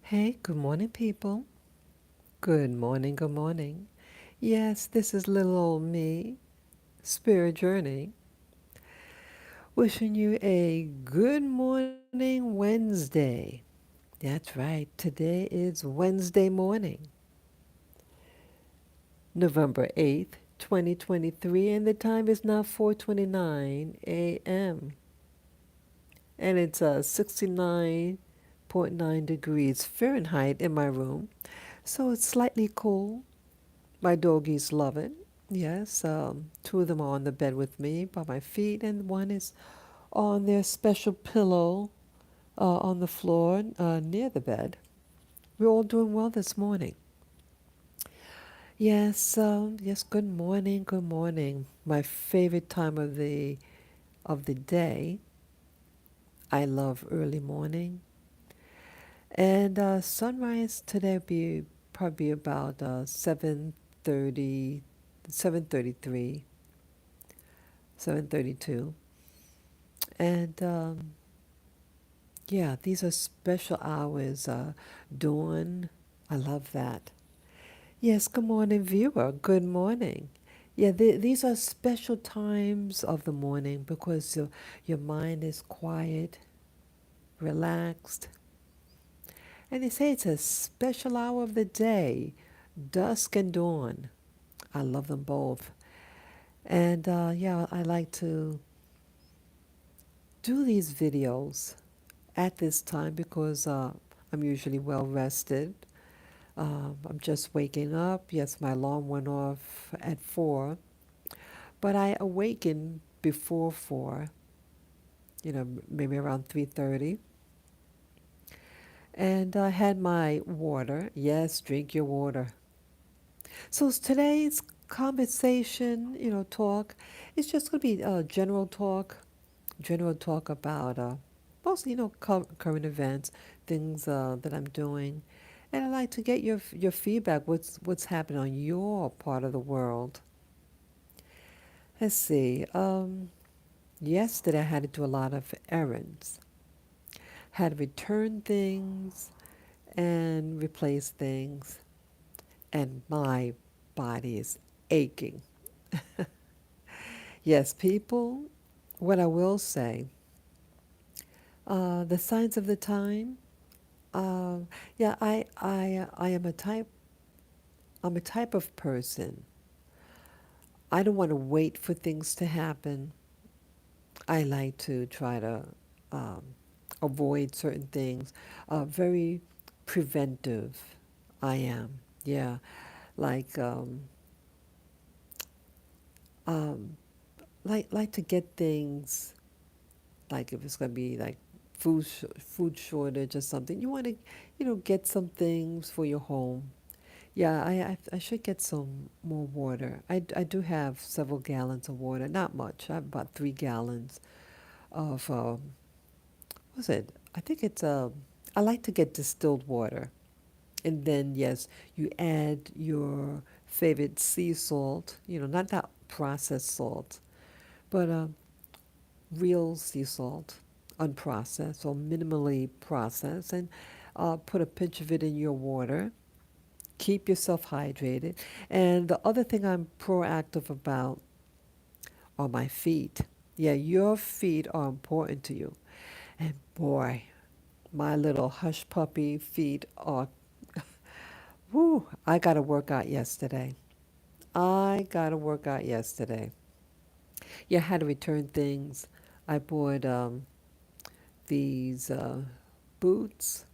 Hey, good morning, people. Good morning, good morning. Yes, this is little old me, Spirit Journey, wishing you a good morning Wednesday. That's right, today is Wednesday morning, November 8th, 2023, and the time is now 4:29 a.m. And it's 69.9 degrees Fahrenheit in my room, so it's slightly cool. My doggies love it. Yes, two of them are on the bed with me by my feet, and one is on their special pillow on the floor near the bed. We're all doing well this morning. Yes. Good morning. Good morning. My favorite time of the day. I love early morning, and sunrise today will be probably about 7:30, 7:33, 7:32. And yeah, these are special hours. Dawn, I love that. Yes, good morning, viewer. Good morning. Yeah, these are special times of the morning because your mind is quiet, relaxed. And they say it's a special hour of the day, dusk and dawn. I love them both. And yeah, I like to do these videos at this time because I'm usually well rested. I'm just waking up. Yes, my alarm went off at 4, but I awakened before 4, maybe around 3:30. And I had my water. Yes, drink your water. So today's conversation, talk, it's just going to be general talk about mostly, current events, things that I'm doing. And I'd like to get your feedback. What's happening on your part of the world? Let's see. Yesterday I had to do a lot of errands. Had to return things and replace things, and my body is aching. Yes, people. What I will say, the signs of the time. Uh, yeah, I am a type. I'm a type of person. I don't want to wait for things to happen. I like to try to um, avoid certain things. Very preventive. I am. Yeah, like um, like to get things, like if it's going to be like food shortage or something. You want to, get some things for your home. Yeah, I should get some more water. I do have several gallons of water, not much. I have about 3 gallons of what's it? I think it's I like to get distilled water, and then yes, you add your favorite sea salt. Not that processed salt, but real sea salt, unprocessed or minimally processed, and put a pinch of it in your water. Keep yourself hydrated. And the other thing I'm proactive about are my feet. Yeah, your feet are important to you. And boy, my little hush puppy feet are, whoo, I got to work out yesterday. I got to work out yesterday. Yeah, I had to return things. I bought these boots,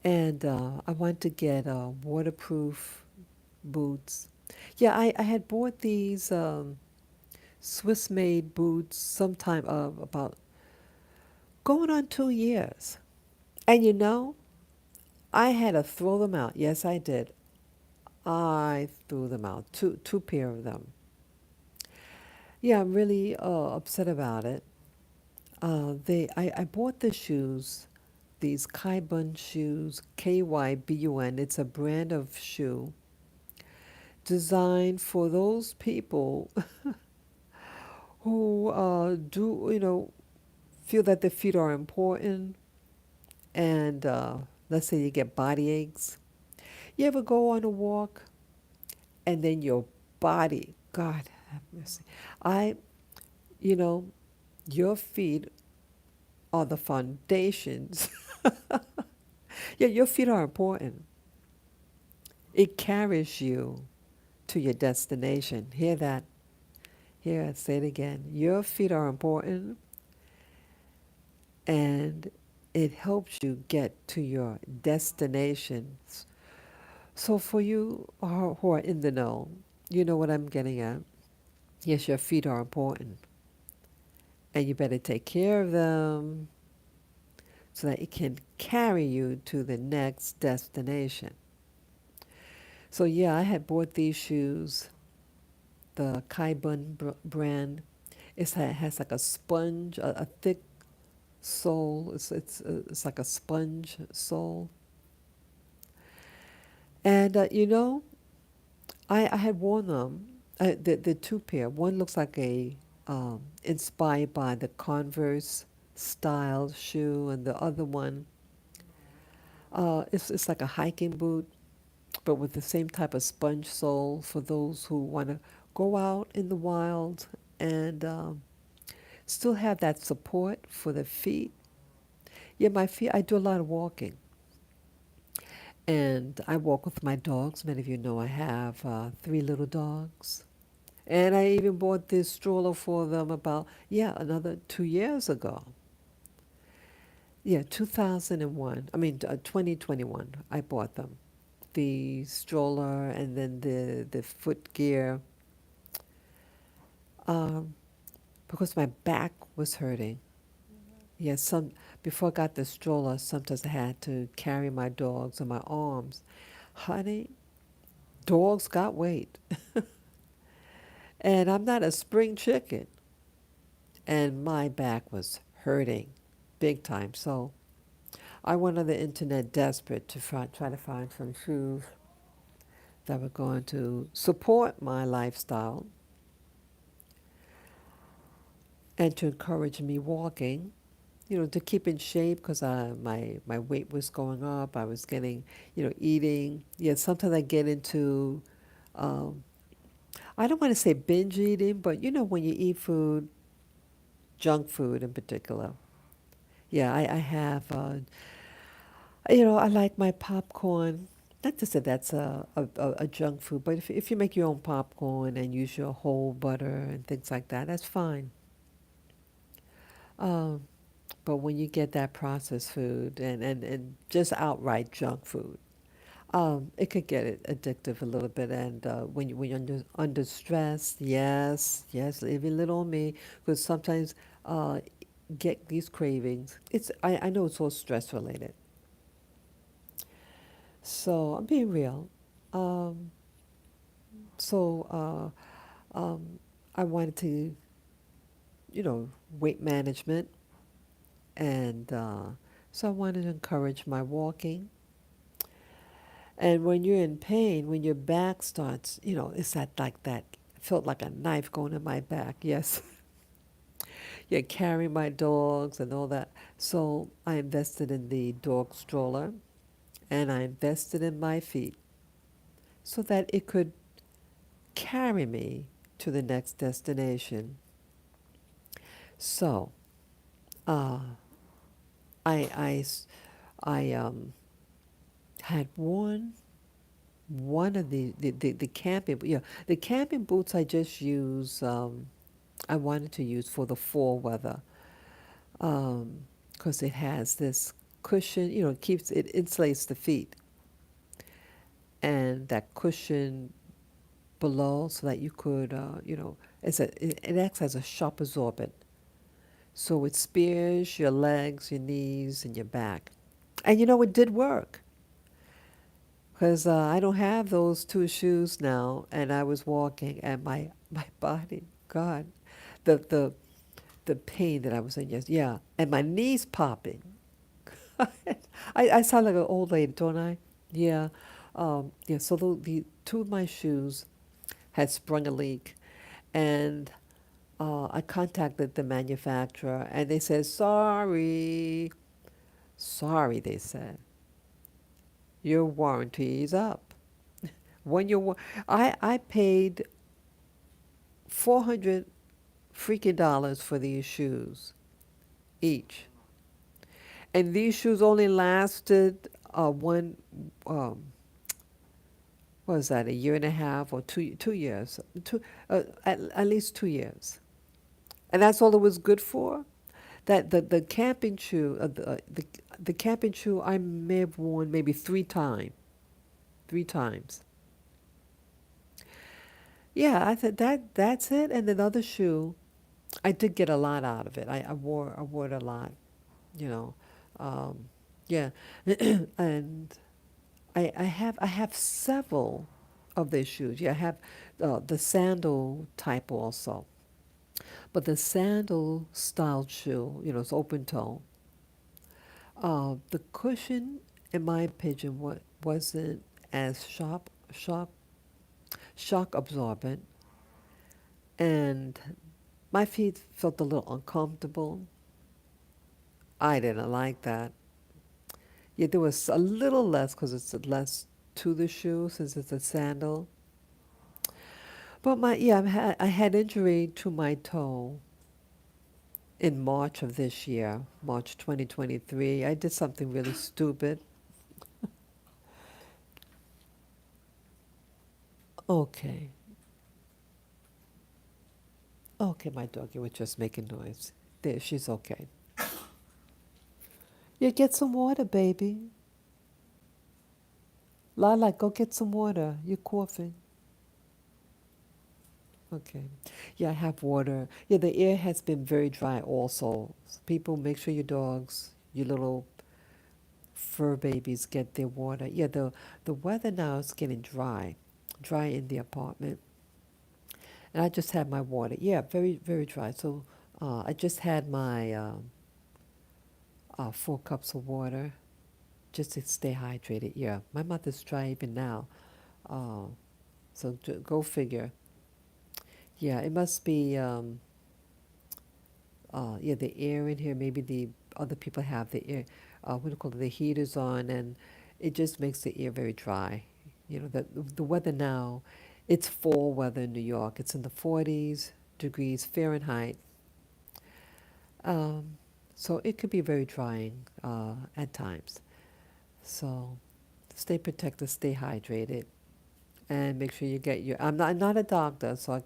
and I want to get waterproof boots. Yeah, I had bought these Swiss made boots sometime about going on 2 years. And I had to throw them out. Yes, I did. I threw them out. Two pair of them. Yeah, I'm really upset about it. I bought the shoes, these Kybun shoes, Kybun. It's a brand of shoe designed for those people who do, feel that their feet are important, and let's say you get body aches. You ever go on a walk and then your body, God have mercy. I, you know, your feet are the foundations. Yeah, your feet are important. It carries you to your destination. Hear that? Hear it, say it again. Your feet are important and it helps you get to your destinations. So for you who are in the know, you know what I'm getting at. Yes, your feet are important and you better take care of them so that it can carry you to the next destination. So yeah, I had bought these shoes, the Kai Bun brand. It has like a sponge, a thick sole. It's like a sponge sole. And I had worn them. The two pair. One looks like a inspired by the Converse style shoe, and the other one it's like a hiking boot, but with the same type of sponge sole for those who want to go out in the wild and still have that support for the feet. Yeah, my feet. I do a lot of walking. And I walk with my dogs. Many of you know I have three little dogs. And I even bought this stroller for them about, yeah, another 2 years ago. Yeah, 2001. I mean, 2021, I bought them. The stroller and then the foot gear. Um, because my back was hurting. Yeah, before I got the stroller, sometimes I had to carry my dogs on my arms. Honey, dogs got weight. And I'm not a spring chicken. And my back was hurting big time. So I went on the internet desperate to try to find some shoes that were going to support my lifestyle and to encourage me walking, to keep in shape because my weight was going up. I was getting, eating. Yeah, sometimes I get into, um, I don't want to say binge eating, but when you eat food, junk food in particular. Yeah, I have, I like my popcorn. Not to say that's a junk food, but if you make your own popcorn and use your whole butter and things like that, that's fine. Um, but when you get that processed food and just outright junk food, it could get it addictive a little bit. And when you're under stress, yes, leave it little on me because sometimes get these cravings. I know it's all stress related. So I'm being real. Um, so I wanted to, weight management, and so I wanted to encourage my walking. And when you're in pain, when your back starts, it's that felt like a knife going in my back. Yes, yeah, carrying my dogs and all that. So I invested in the dog stroller, and I invested in my feet so that it could carry me to the next destination. So, uh, I, I s- I, had worn one of the camping, yeah, the camping boots I just use, I wanted to use for the fall weather, because it has this cushion, it insulates the feet, and that cushion below so that you could, it acts as a shock absorbent. So it spares your legs, your knees, and your back. And it did work because I don't have those two shoes now. And I was walking, and my body, God, the the the pain that I was in, yes, yeah, and my knees popping. I sound like an old lady, don't I? Yeah, yeah. So the two of my shoes had sprung a leak, and I contacted the manufacturer, and they said sorry. Sorry, they said. your warranty is up. When I paid 400 freaking dollars for these shoes each, and these shoes only lasted one um, what was that, a year and a half or 2 years, at least 2 years, and that's all it was good for. That the camping shoe, the camping shoe I may have worn maybe 3 times. Yeah, I said that's it. And another shoe, I did get a lot out of it. I wore it a lot, you know. Um, yeah, and I have several of these shoes. Yeah, I have the sandal type also, but the sandal style shoe, it's open toe. The cushion, in my opinion, wasn't as shock absorbent, and my feet felt a little uncomfortable. I didn't like that. Yeah, there was a little less because it's less to the shoe since it's a sandal. But I had injury to my toe in March of this year, March 2023. I did something really stupid. Okay, okay, my doggy was just making noise. There, she's okay. Yeah, get some water, baby. Lala, go get some water. You're coughing. Okay. Yeah, I have water. Yeah, the air has been very dry also. People, make sure your dogs, your little fur babies get their water. Yeah, the weather now is getting dry in the apartment. And I just had my water. Yeah, very, very dry. So I just had my 4 cups of water just to stay hydrated. Yeah, my mouth is dry even now. Uh, so go figure. Yeah, it must be, yeah, the air in here. Maybe the other people have the air, what do you call it, the heaters on, and it just makes the air very dry. The weather now, it's fall weather in New York. It's in the 40s degrees Fahrenheit. Um, so it could be very drying at times. So stay protected, stay hydrated, and make sure you get your. I'm not a doctor, so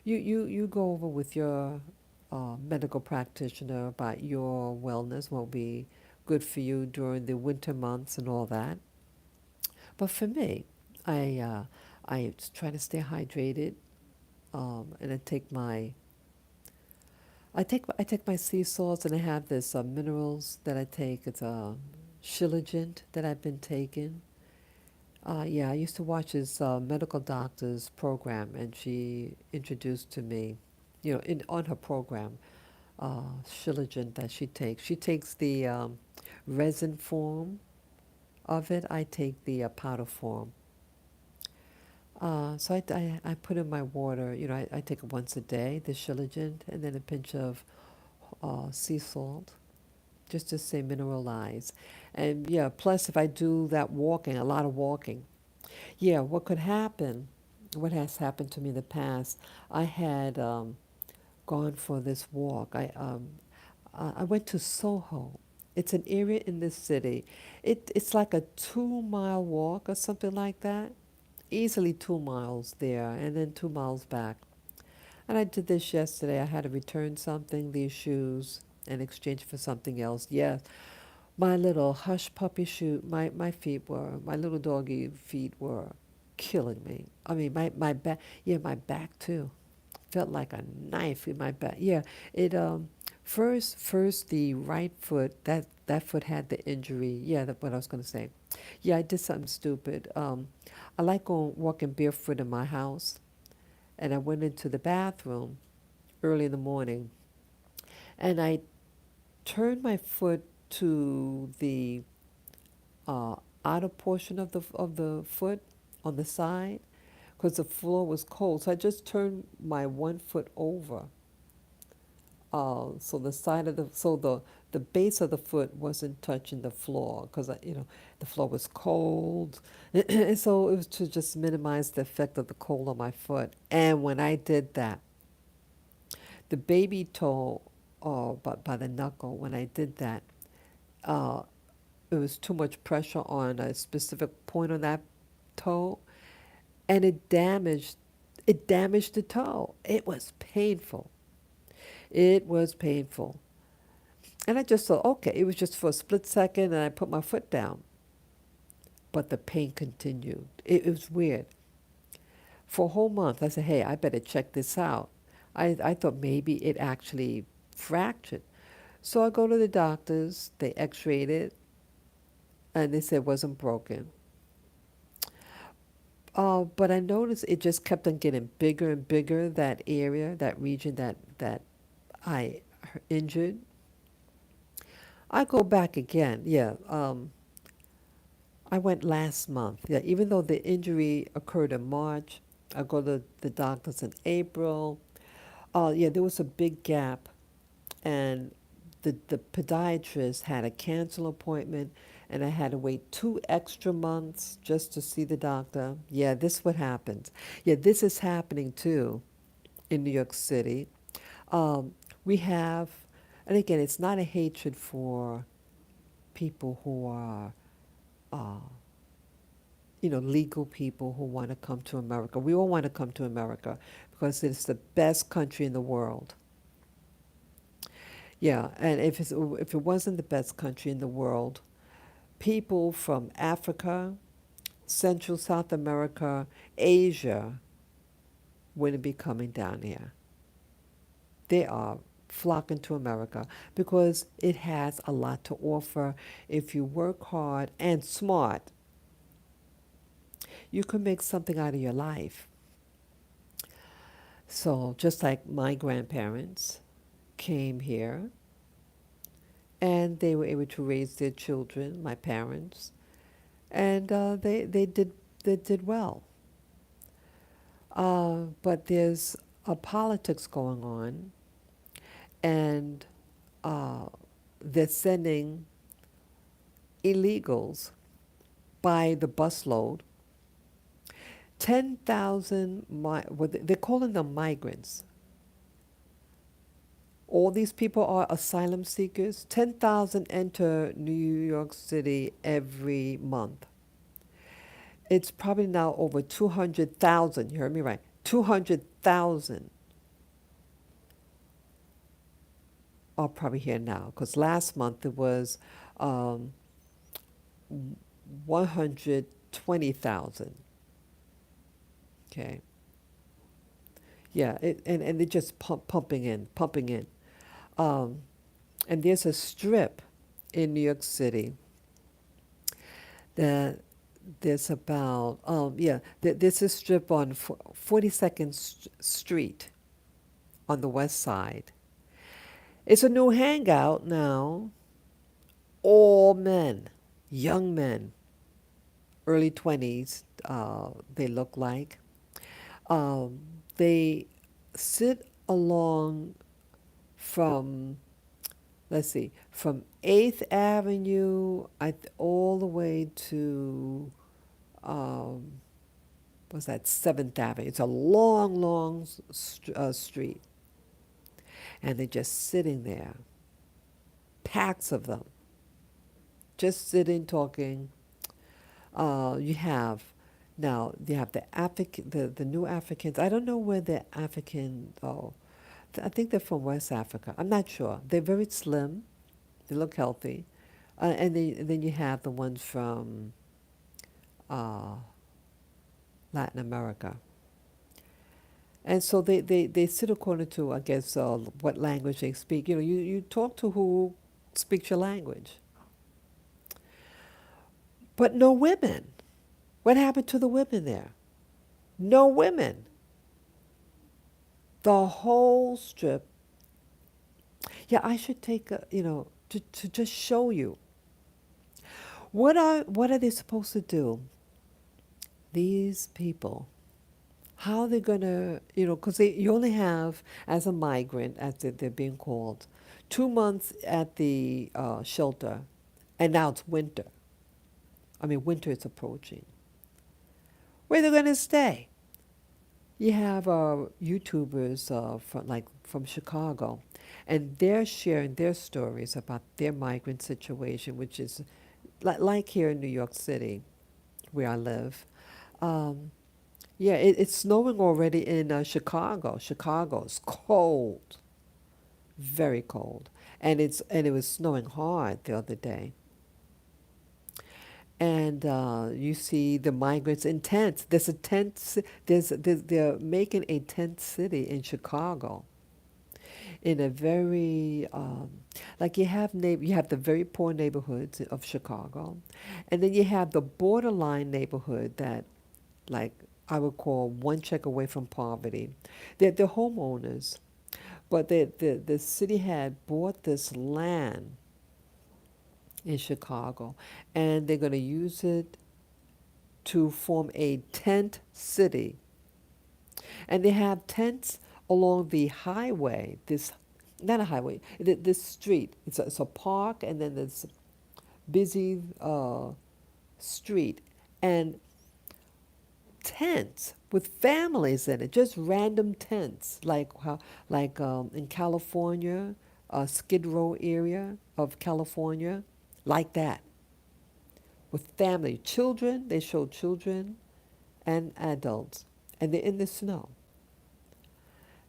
you go over with your medical practitioner about your wellness, what will be good for you during the winter months and all that. But for me, I try to stay hydrated, and I take my sea salts, and I have this minerals that I take. It's a Shilajit that I've been taking. Yeah, I used to watch this medical doctor's program, and she introduced to me, on her program, Shilajit that she takes. She takes the resin form of it. I take the powder form. So I put in my water. I take it once a day, the Shilajit, and then a pinch of sea salt, just to say mineralize. And yeah, plus if I do that walking, a lot of walking, yeah, what could happen, what has happened to me in the past, I had gone for this walk. I went to Soho. It's an area in this city. It's like a 2 mile walk or something like that. Easily 2 miles there and then 2 miles back. And I did this yesterday. I had to return something, these shoes, in exchange for something else. Yes, my little hush puppy shoe, my little doggy feet were killing me. I mean, my back, yeah, my back too. Felt like a knife in my back. Yeah, it, first the right foot, that foot had the injury. Yeah, that's what I was going to say. Yeah, I did something stupid. I like going walking barefoot in my house, and I went into the bathroom early in the morning, and I turned my foot to the uh, outer portion of the foot on the side because the floor was cold. So I just turned my one foot over. So the side of the so the base of the foot wasn't touching the floor because the floor was cold, and so it was to just minimize the effect of the cold on my foot. And when I did that, the baby toe, but by the knuckle, when I did that, uh, it was too much pressure on a specific point on that toe, and it damaged the toe. It was painful. It was painful. And I just thought, okay, it was just for a split second, and I put my foot down. But the pain continued. It was weird. For a whole month, I said, hey, I better check this out. I thought maybe it actually fractured. So I go to the doctors, they x rayed it, and they said it wasn't broken. But I noticed it just kept on getting bigger and bigger, that area, that region that I injured. I go back again. Yeah, I went last month. Yeah, even though the injury occurred in March, I go to the doctors in April. Yeah, there was a big gap, and the podiatrist had a cancel appointment, and I had to wait 2 extra months just to see the doctor. Yeah, this what happens. Yeah, this is happening too in New York City. We have, and again, it's not a hatred for people who are, uh, legal people who want to come to America. We all want to come to America because it's the best country in the world. Yeah, and if it wasn't the best country in the world, people from Africa, Central South America, Asia wouldn't be coming down here. They are flocking to America because it has a lot to offer. If you work hard and smart, you can make something out of your life. So just like my grandparents came here and they were able to raise their children, my parents, and they did well. But there's a politics going on, and uh, they're sending illegals by the busload. 10,000, they're calling them migrants. All these people are asylum seekers. 10,000 enter New York City every month. It's probably now over 200,000. You heard me right. 200,000 are probably here now because last month it was um, 120,000. Okay. Yeah, and they're just pumping in, pumping in. Um, and there's a strip in New York City that there's about, yeah, there's a strip on 42nd Street on the west side. It's a new hangout now. All men, young men, early 20s, they look like. Um, they sit along from, let's see, from 8th Avenue all the way to, um, what's that, 7th Avenue. It's a long, long street. And they're just sitting there, packs of them, just sitting, talking. You have now you have the new Africans. I don't know where the African. Oh, I think they're from West Africa. I'm not sure. They're very slim. They look healthy, and then you have the ones from uh, Latin America. And so they sit according to, I guess, what language they speak. You talk to who speaks your language. But no women. What happened to the women there? No women. The whole strip. Yeah, I should take to just show you. What are they supposed to do? These people, how they're gonna, because you only have, as a migrant, as they're being called, 2 months at the shelter, and now it's winter. I mean, winter is approaching. Where are they going to stay? You have YouTubers from Chicago, and they're sharing their stories about their migrant situation, which is like here in New York City, where I live. Um, yeah, it's snowing already in Chicago. Chicago's cold, very cold, and it was snowing hard the other day. And you see the migrants in tents. There's a tent. They're making a tent city in Chicago, in a very like you have the very poor neighborhoods of Chicago, and then you have the borderline neighborhood that, like, I would call one check away from poverty. They're homeowners, but the city had bought this land in Chicago, and they're going to use it to form a tent city. And they have tents along the highway, this, not a highway, this street. It's a park, and then this busy street. And tents with families in it, just random tents, like in California, Skid Row area of California, like that, with family, children. They show children and adults, and they're in the snow.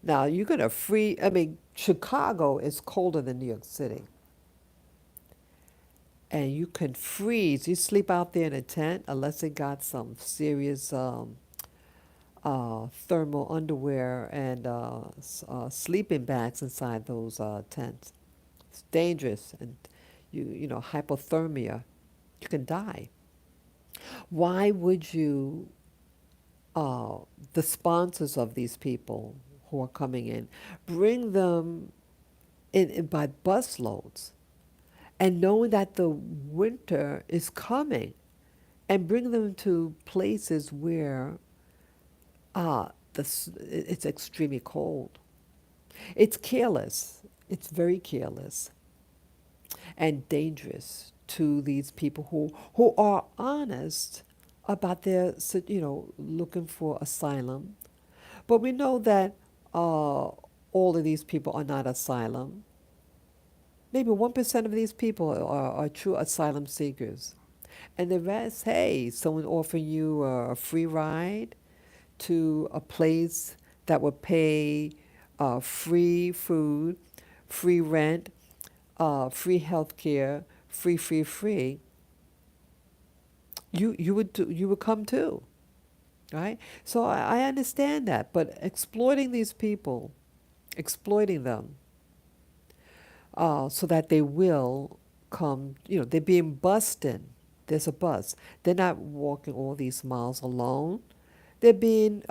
Now you're gonna free. I mean, Chicago is colder than New York City, and you can freeze. You sleep out there in a tent unless it got some serious thermal underwear and sleeping bags inside those tents. It's dangerous, and hypothermia. You can die. Why would you? Uh, the sponsors of these people who are coming in, bring them in by busloads, and knowing that the winter is coming, and bring them to places where it's extremely cold. It's careless. It's very careless and dangerous to these people who are honest about their, looking for asylum. But we know that all of these people are not asylum. Maybe 1% of these people are true asylum seekers. And the rest, hey, someone offering you a free ride to a place that would pay free food, free rent, free health care, free. You would come too, right? So I understand that, but exploiting these people, exploiting them, so that they will come. They're being bussed in. There's a bus. They're not walking all these miles alone. They're being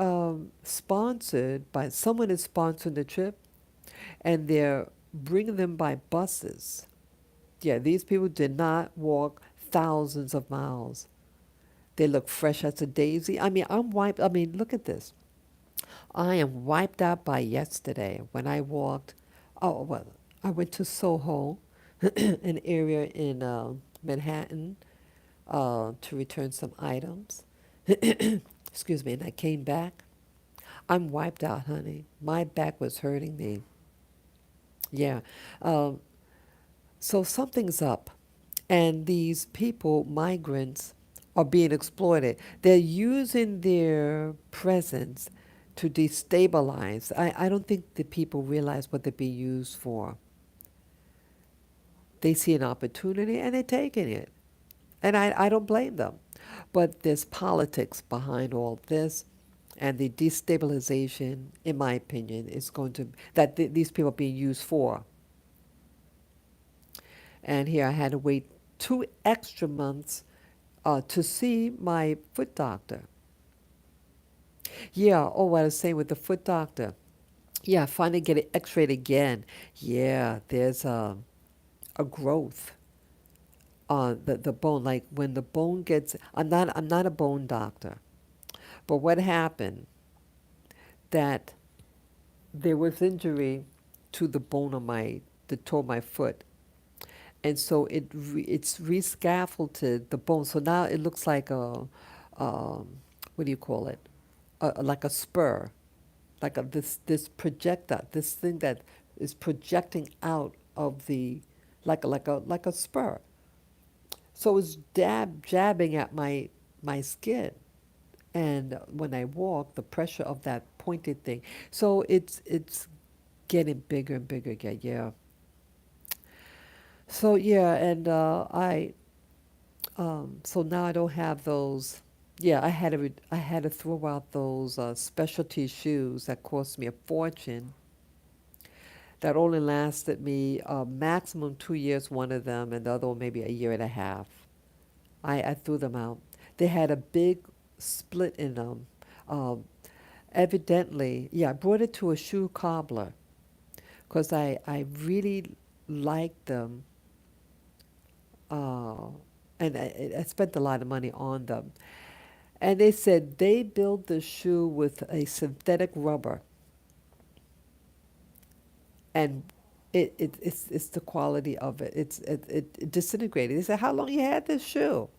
sponsored by someone is sponsoring the trip, and they're bringing them by buses. Yeah, these people did not walk thousands of miles. They look fresh as a daisy. I mean, I'm wiped. I mean, look at this. I am wiped out by yesterday when I walked. Oh, well, I went to Soho, an area in Manhattan, to return some items. Excuse me, and I came back. I'm wiped out, honey. My back was hurting me. Yeah. Um, so something's up. And these people, migrants, are being exploited. They're using their presence to destabilize. I don't think the people realize what they're being used for. They see an opportunity and they're taking it. And I don't blame them. But there's politics behind all this. And the destabilization, in my opinion, is going to, that these people are being used for. And here I had to wait 2 extra months to see my foot doctor. Yeah, oh, what I was saying with the foot doctor. Yeah, finally get it x-rayed again. Yeah, there's a growth on the bone. Like when the bone gets, I'm not a bone doctor, but what happened that there was injury to the bone of my that tore my foot, and so it's rescaffolded the bone. So now it looks like what do you call it? Like a spur, like this projector, this thing that is projecting out of the like a spur. So it's jabbing at my skin, and when I walk, the pressure of that pointed thing. So it's getting bigger and bigger again. Yeah. So yeah, and so now I don't have those. Yeah, I had to throw out those specialty shoes that cost me a fortune. That only lasted me maximum 2 years, one of them, and the other one maybe a year and a half. I threw them out. They had a big split in them. Um, Evidently, yeah, I brought it to a shoe cobbler because I really liked them, uh, and I spent a lot of money on them. And they said they build the shoe with a synthetic rubber, and it's the quality of it. It disintegrated. They said, "How long you had this shoe?"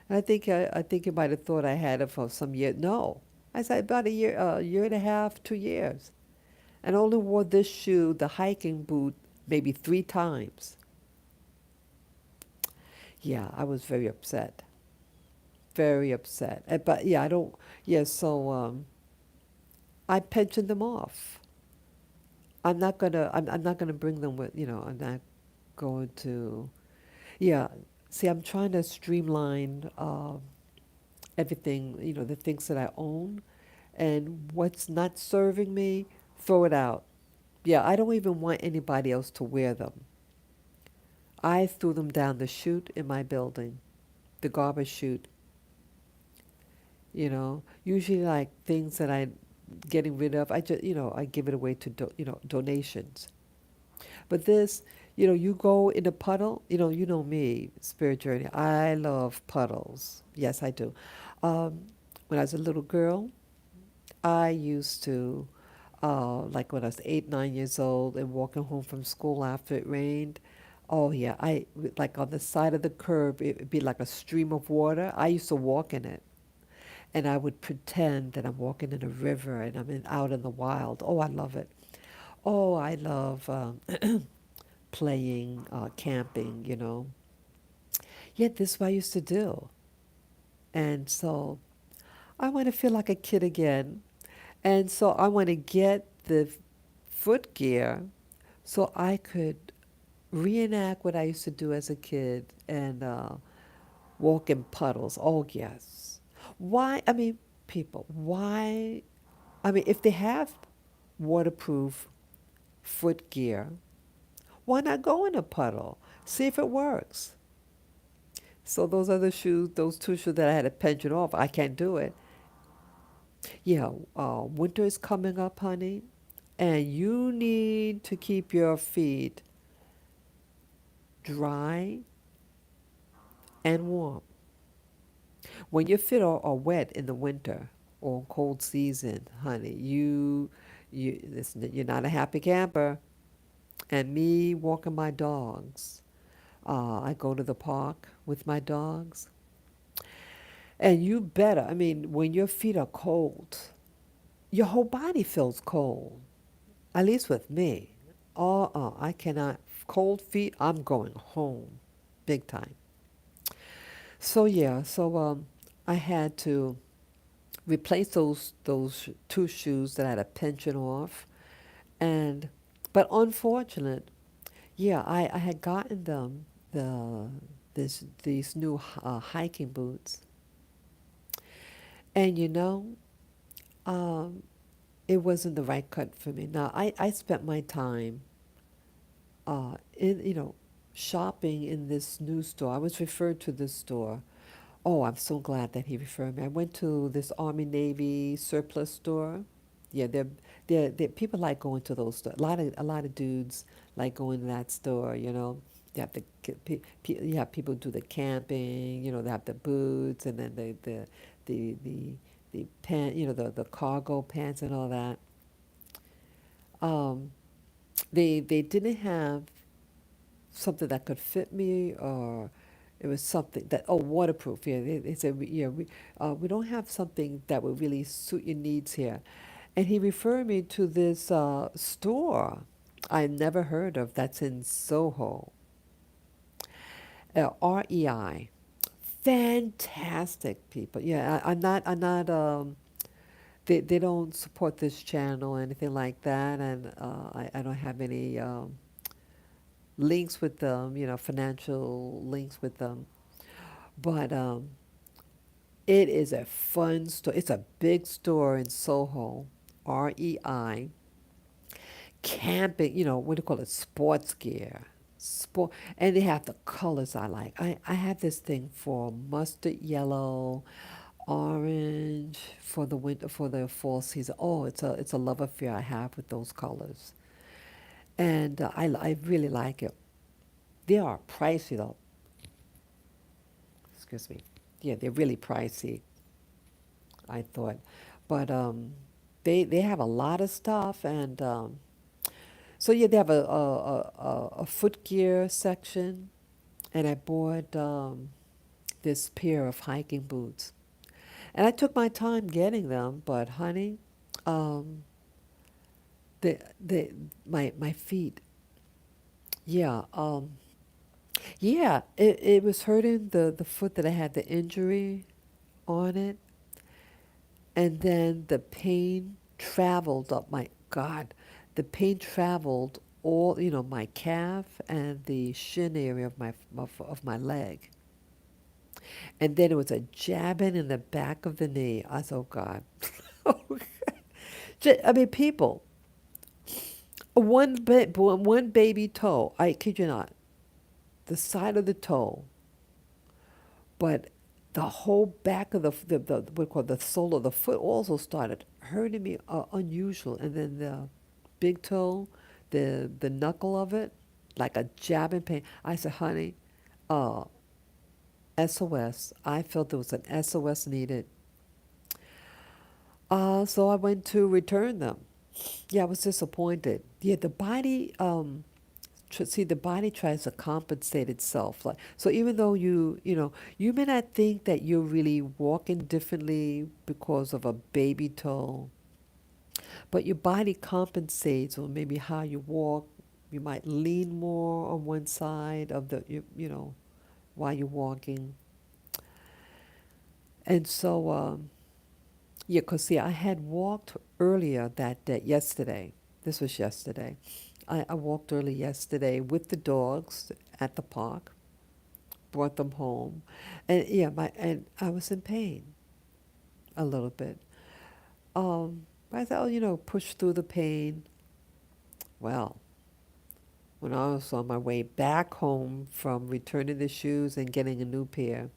And I think you might have thought I had it for some year. No, I said about a year and a half, 2 years, and I only wore this shoe, the hiking boot, maybe 3 times. Yeah, I was very upset, very upset. But yeah, I don't. Yeah, so I pensioned them off. I'm not gonna bring them with. I'm not going to. Yeah. See, I'm trying to streamline everything. The things that I own, and what's not serving me, throw it out. Yeah, I don't even want anybody else to wear them. I threw them down the chute in my building, the garbage chute. Usually like things that I'm getting rid of, I just I give it away to donations. But this, you go in a puddle. You know me, Spirit Journey. I love puddles. Yes, I do. Um, when I was a little girl, I used to, like when I was 8, 9 years old, and walking home from school after it rained. Oh yeah, I like on the side of the curb. It would be like a stream of water. I used to walk in it, and I would pretend that I'm walking in a river and out in the wild. Oh, I love it. Oh, I love playing, camping. Yeah, this is what I used to do. And so I want to feel like a kid again. And so I want to get the footgear so I could reenact what I used to do as a kid and walk in puddles. Oh, yes. Why? I mean, people, why? I mean, if they have waterproof footgear, why not go in a puddle? See if it works. So those other shoes, those 2 shoes that I had to pension off, I can't do it. Yeah, winter is coming up, honey, and you need to keep your feet dry and warm. When your feet are wet in the winter or cold season, honey, you listen, you're not a happy camper. And me walking my dogs, I go to the park with my dogs, and you better. I mean, when your feet are cold, your whole body feels cold. At least with me. I cannot. Cold feet, I'm going home, big time. So yeah, I had to replace those 2 shoes that I had a pension off, and but unfortunate, yeah, I had gotten them these new hiking boots, and um, it wasn't the right cut for me. Now I spent my time in shopping in this new store. I was referred to this store. Oh, I'm so glad that he referred me. I went to this Army Navy surplus store. Yeah, they're people like going to those stores. A lot of dudes like going to that store. You have you have people do the camping. They have the boots, and then the pant. The cargo pants and all that. Um, they didn't have. something that could fit me, or it was something that, oh, waterproof. Yeah, they said, yeah, we don't have something that would really suit your needs here. And he referred me to this store I never heard of that's in Soho, REI. Fantastic people. Yeah, I'm not. They don't support this channel or anything like that, and I don't have any links with them, financial links with them. But it is a fun store. It's a big store in Soho, REI. Camping, what do you call it? Sports gear. And they have the colors I like. I have this thing for mustard yellow, orange for the winter, for the fall season. Oh, it's a love affair I have with those colors, and I really like it. They are pricey though. Excuse me. Yeah, they're really pricey, I thought, but they have a lot of stuff, and so yeah, they have a footgear section, and I bought this pair of hiking boots, and I took my time getting them, but honey, um, the my feet, yeah, yeah, it was hurting the foot that I had the injury on it, and then the pain traveled up my God, the pain traveled all, my calf and the shin area of my leg. And then it was a jabbing in the back of the knee. I said, oh God. I mean, people, one baby toe, I kid you not, the side of the toe, but the whole back of the what we call the sole of the foot also started hurting me unusual. And then the big toe, the knuckle of it, like a jabbing pain. I said, honey, uh, SOS. I felt there was an SOS needed. So I went to return them. Yeah, I was disappointed. Yeah, the body, see, the body tries to compensate itself. Like, so even though you may not think that you're really walking differently because of a baby toe, but your body compensates, or maybe how you walk. You might lean more on one side of while you're walking. And so, yeah, because see, I had walked earlier that day, yesterday. This was yesterday. I walked early yesterday with the dogs at the park, brought them home, and yeah, and I was in pain a little bit. I thought, push through the pain. Well, when I was on my way back home from returning the shoes and getting a new pair,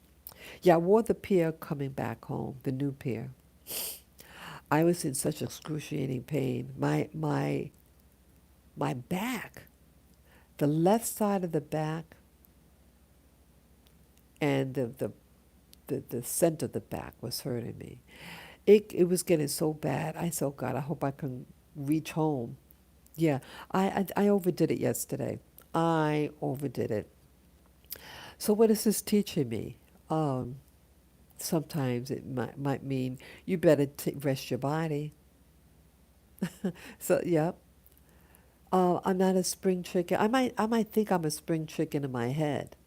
yeah, I wore the pair coming back home, the new pair. I was in such excruciating pain. My back, the left side of the back, and the center of the back was hurting me. It was getting so bad. I said, oh God, I hope I can reach home. Yeah, I overdid it yesterday. I overdid it. So what is this teaching me? Um, Sometimes it might mean you better rest your body. So yeah, I'm not a spring chicken. I might think I'm a spring chicken in my head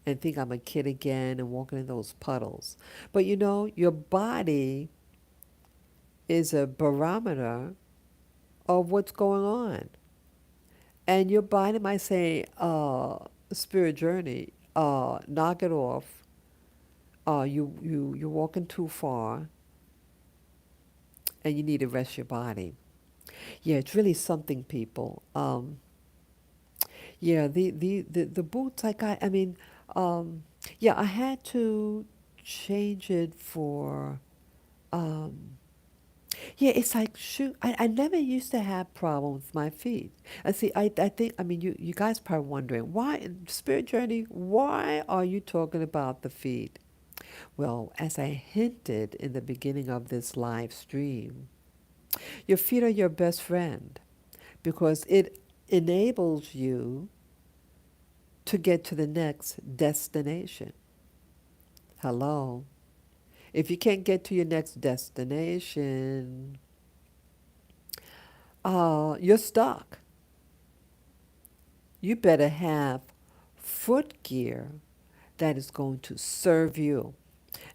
and think I'm a kid again and walking in those puddles. But your body is a barometer of what's going on. And your body might say, spirit journey, knock it off. You're walking too far and you need to rest your body. Yeah, it's really something, people. Yeah, the boots I got, I mean, yeah, I had to change it for, um, yeah, it's like, shoot, I never used to have problems with my feet. I see, I think, I mean, you guys probably wondering, why, Spirit Journey, why are you talking about the feet? Well, as I hinted in the beginning of this live stream, your feet are your best friend because it enables you to get to the next destination. Hello. If you can't get to your next destination, you're stuck. You better have footgear that is going to serve you.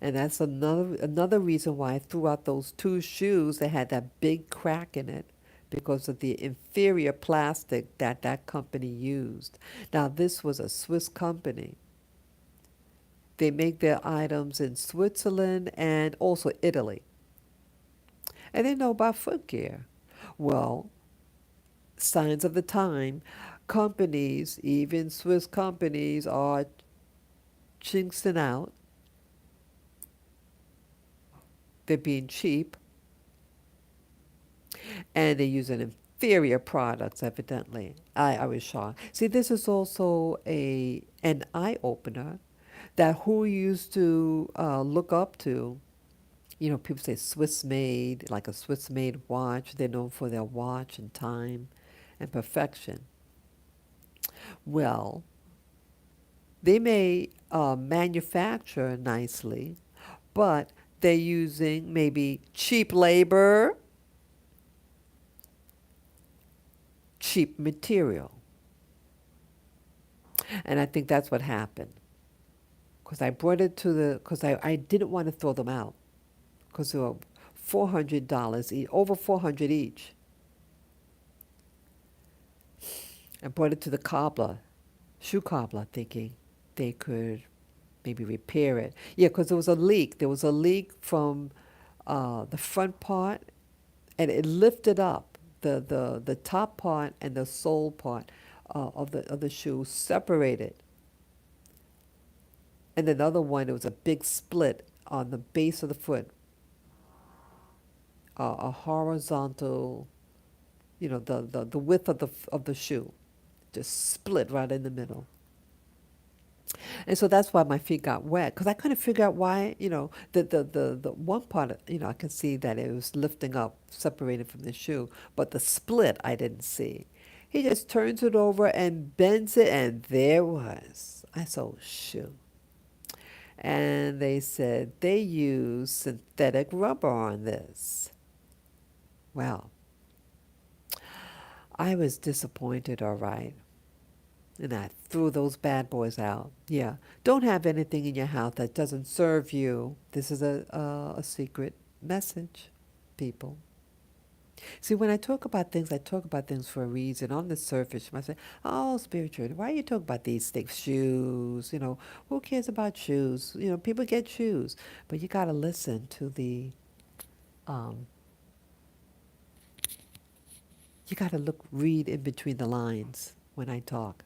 And that's another reason why I threw out those two shoes that had that big crack in it because of the inferior plastic that that company used. Now this was a Swiss company. They make their items in Switzerland and also Italy. And they know about footgear. Well, signs of the time, companies, even Swiss companies, are chinksing out. They're being cheap and they're using inferior products, evidently. I was shocked. See, this is also an eye opener that who used to look up to. You know, people say Swiss made, like a Swiss made watch. They're known for their watch and time and perfection. Well, they may manufacture nicely, but they're using maybe cheap labor, cheap material. And I think that's what happened. Because I brought it to because I didn't want to throw them out. Because they were $400 each, over 400 each. I brought it to the cobbler, shoe cobbler, thinking they could maybe repair it. Yeah, because there was a leak. There was a leak from the front part, and it lifted up the top part and the sole part of the shoe separated. And then the other one, there was a big split on the base of the foot, a horizontal, the width of the shoe, just split right in the middle. And so that's why my feet got wet because I couldn't figure out why, the one part, I could see that it was lifting up, separated from the shoe, but the split I didn't see. He just turns it over and bends it, and there was. I said, oh, shoe. And they said they use synthetic rubber on this. Well, I was disappointed, all right. And I threw those bad boys out. Yeah. Don't have anything in your house that doesn't serve you. This is a secret message, people. See, when I talk about things for a reason. On the surface, you might say, oh, spiritual, why are you talking about these things? Shoes, who cares about shoes? People get shoes. But you got to listen to um, you got to read in between the lines when I talk.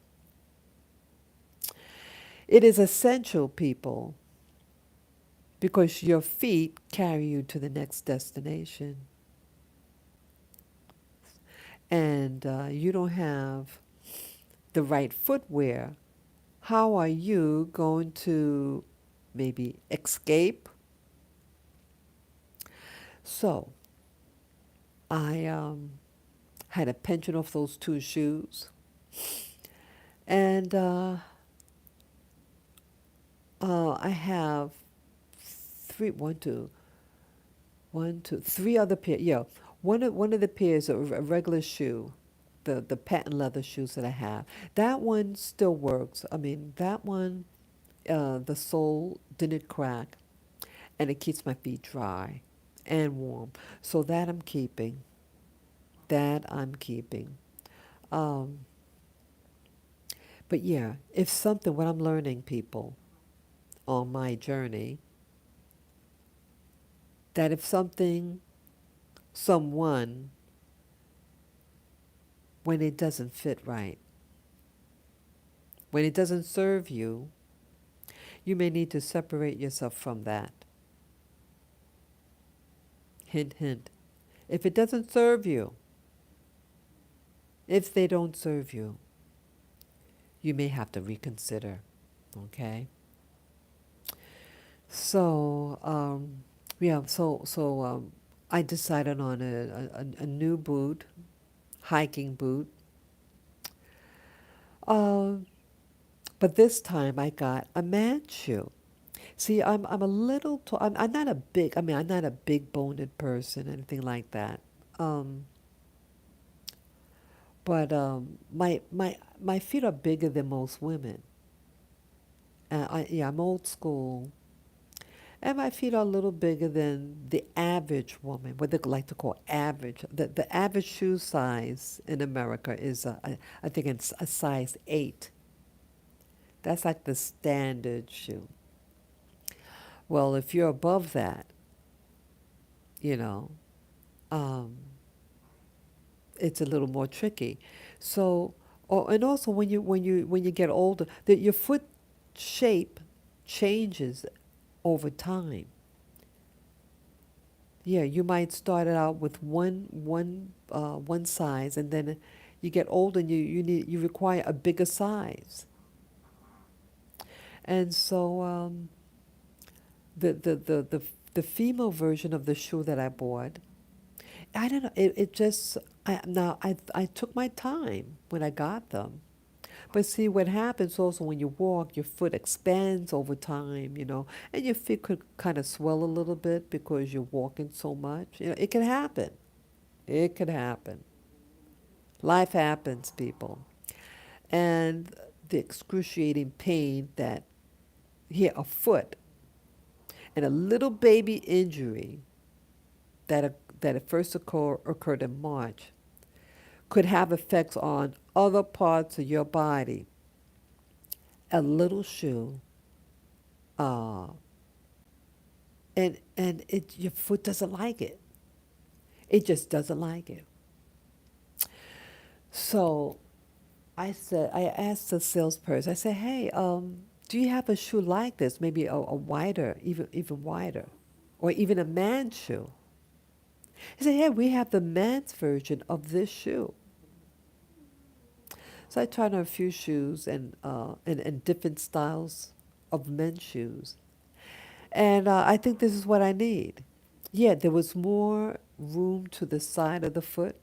It is essential, people, because your feet carry you to the next destination. And you don't have the right footwear. How are you going to maybe escape? So I had a penchant of those two shoes. And I have three other pairs. Yeah, one of the pairs, a regular shoe, the patent leather shoes that I have. That one still works. I mean, that one, the sole didn't crack, and it keeps my feet dry and warm. So that I'm keeping. That I'm keeping. Um, but yeah, if something, what I'm learning, people, on my journey, that if something, someone, when it doesn't fit right, when it doesn't serve you, you may need to separate yourself from that. Hint, hint. If it doesn't serve you, if they don't serve you, you may have to reconsider. Okay? So, yeah, I decided on a new boot, hiking boot. Uh, But this time I got a man shoe. See, I'm a little tall. I'm not a big. I mean, I'm not a big boned person, anything like that. Um, but my feet are bigger than most women. Yeah, I'm old school, and my feet are a little bigger than the average woman. What they like to call average. The average shoe size in America is I think it's a size 8. That's like the standard shoe. Well, if you're above that, you know, um, it's a little more tricky. So, and also when you get older, your foot shape changes over time. Yeah, you might start it out with one size, and then you get older and you require a bigger size. And so the, the the the the female version of the shoe that I bought, I don't know. It just I took my time when I got them. But see, what happens also when you walk, your foot expands over time, and your feet could kind of swell a little bit because you're walking so much. It can happen. It could happen. Life happens, people. And the excruciating pain that here a foot and a little baby injury that at first occurred in March could have effects on other parts of your body. A little shoe, uh, and your foot doesn't like it. It just doesn't like it. So I asked the salesperson. I said, "Hey, do you have a shoe like this? Maybe a wider, even wider, or even a man's shoe?" He said, "Yeah, we have the men's version of this shoe." So I tried on a few shoes and different styles of men's shoes. And I think this is what I need. Yeah, there was more room to the side of the foot.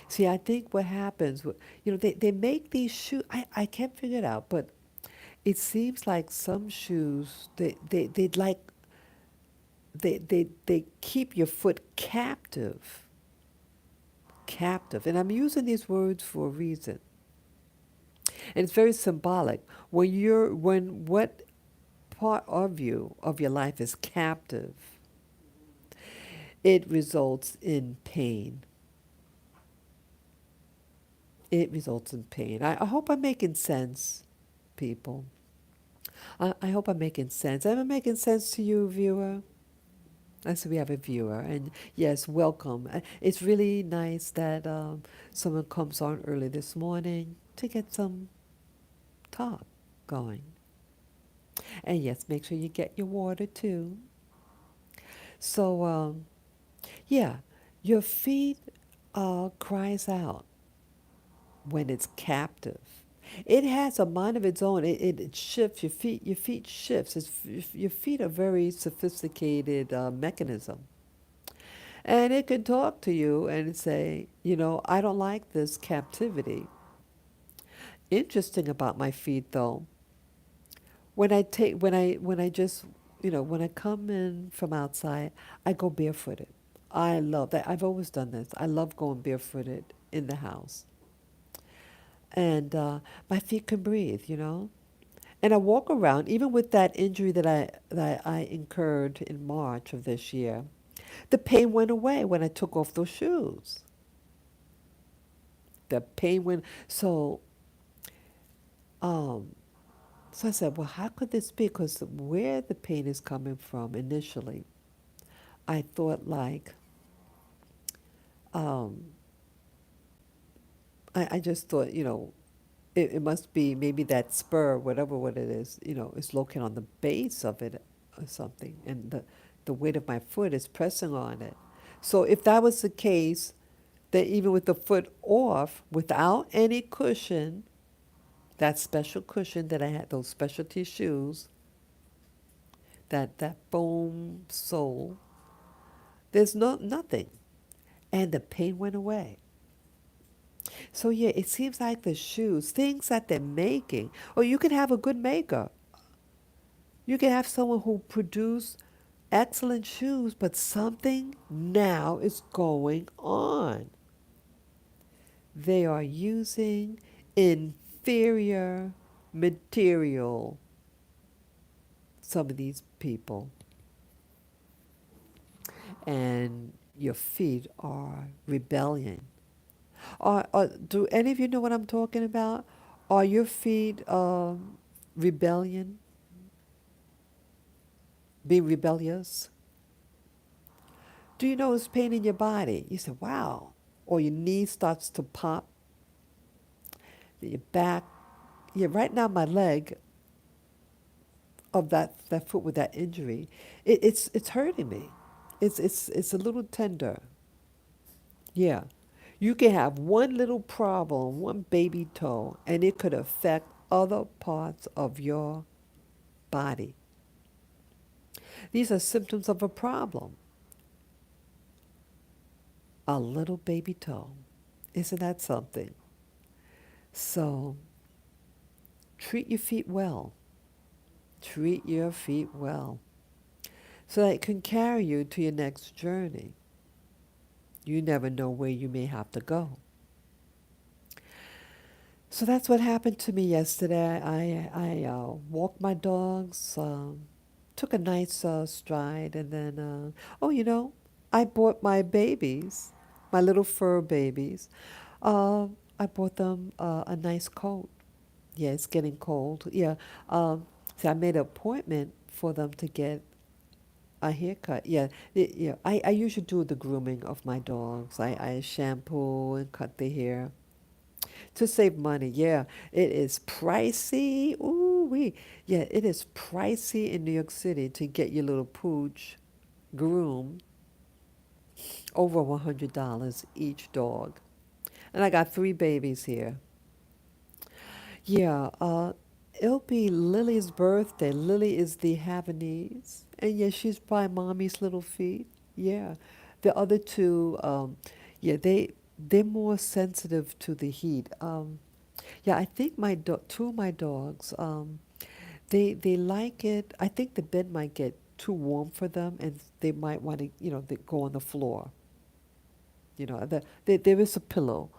See, I think what happens, they make these shoes, I can't figure it out, but it seems like some shoes, they keep your foot captive. Captive. And I'm using these words for a reason. And it's very symbolic. When what part of your life is captive, it results in pain. It results in pain. I hope I'm making sense, people. I hope I'm making sense. Am I making sense to you, viewer? I see we have a viewer, and yes, welcome. It's really nice that someone comes on early this morning to get some talk going. And yes, make sure you get your water too. So, yeah, your feet cries out when it's captive. It has a mind of its own. It shifts your feet. Your feet shifts. Your feet are very sophisticated mechanism, and it can talk to you and say, I don't like this captivity. Interesting about my feet, though. When I just when I come in from outside, I go barefooted. I love that. I've always done this. I love going barefooted in the house, and my feet can breathe. And I walk around, even with that injury that I incurred in March of this year. The pain went away when I took off those shoes. The pain went. Um, so I said, well, how could this be? Because where the pain is coming from initially, I thought um, I just thought, it must be maybe that spur, whatever what it is located on the base of it or something, and the weight of my foot is pressing on it. So if that was the case, that even with the foot off, without any cushion, that special cushion that I had, those specialty shoes, that foam sole, there's nothing, and the pain went away. So yeah, it seems like the shoes, things that they're making, or you can have a good maker. You can have someone who produce excellent shoes, but something now is going on. They are using inferior material, some of these people, and your feet are rebellion. Do any of you know what I'm talking about? Are your feet rebellion, being rebellious? Do you notice pain in your body? You say, wow. Or your knee starts to pop, your back. Yeah, right now my leg of that foot with that injury, it's hurting me. It's a little tender. Yeah. You can have one little problem, one baby toe, and it could affect other parts of your body. These are symptoms of a problem. A little baby toe. Isn't that something? So treat your feet well. Treat your feet well so that it can carry you to your next journey. You never know where you may have to go. So that's what happened to me yesterday. I walked my dogs, took a nice stride, and then, oh, I bought my babies, my little fur babies. Uh, I bought them a nice coat. Yeah, it's getting cold. Yeah. So I made an appointment for them to get a haircut. Yeah. Yeah. I usually do the grooming of my dogs. I shampoo and cut the hair to save money. Yeah. It is pricey. Ooh wee. Yeah, it is pricey in New York City to get your little pooch groomed, over $100 each dog. And I got three babies here. Yeah, it'll be Lily's birthday. Lily is the Havanese. And yeah, she's by mommy's little feet. Yeah. The other two, yeah, they're more sensitive to the heat. Yeah, I think two of my dogs, they like it. I think the bed might get too warm for them, and they might want to, they go on the floor. There is a pillow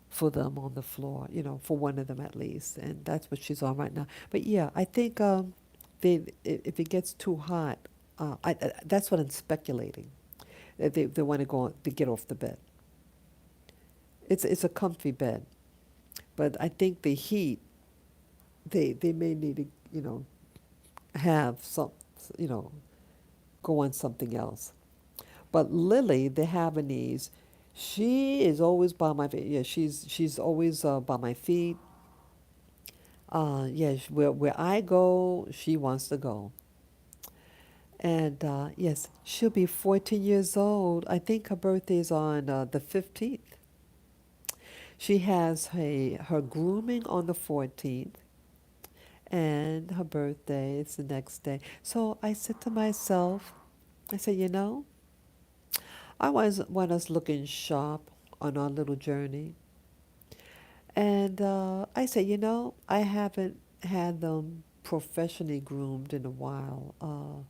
for them on the floor, for one of them at least, and that's what she's on right now. But yeah, I think if it gets too hot, that's what I'm speculating. They want to they get off the bed. It's a comfy bed, but I think the heat, they may need to, have some, you know, go on something else. But Lily, the Havanese, she is always by my feet. Yeah, she's always by my feet. Yeah, where I go, she wants to go. And yes, she'll be 14 years old. I think her birthday is on the 15th. She has her grooming on the 14th, and her birthday is the next day. So I said to myself, I said, want us looking sharp on our little journey. And I said, I haven't had them professionally groomed in a while.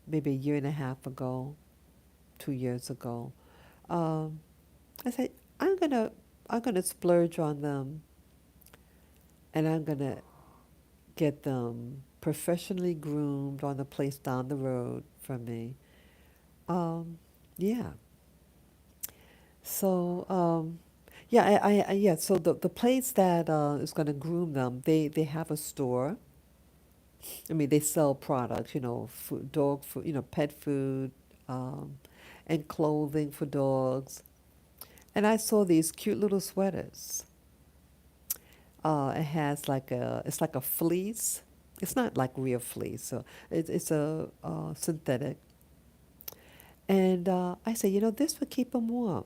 Maybe a year and a half ago, 2 years ago. Um, I said, I'm gonna I'm gonna splurge on them, and I'm gonna get them professionally groomed on a place down the road from me. Um, yeah. So yeah, yeah. So the place that is gonna groom them, they have a store. I mean, they sell products, food, dog food, pet food, um, and clothing for dogs. And I saw these cute little sweaters. It's like a fleece. It's not like real fleece, so it's a synthetic. And I said, this would keep them warm.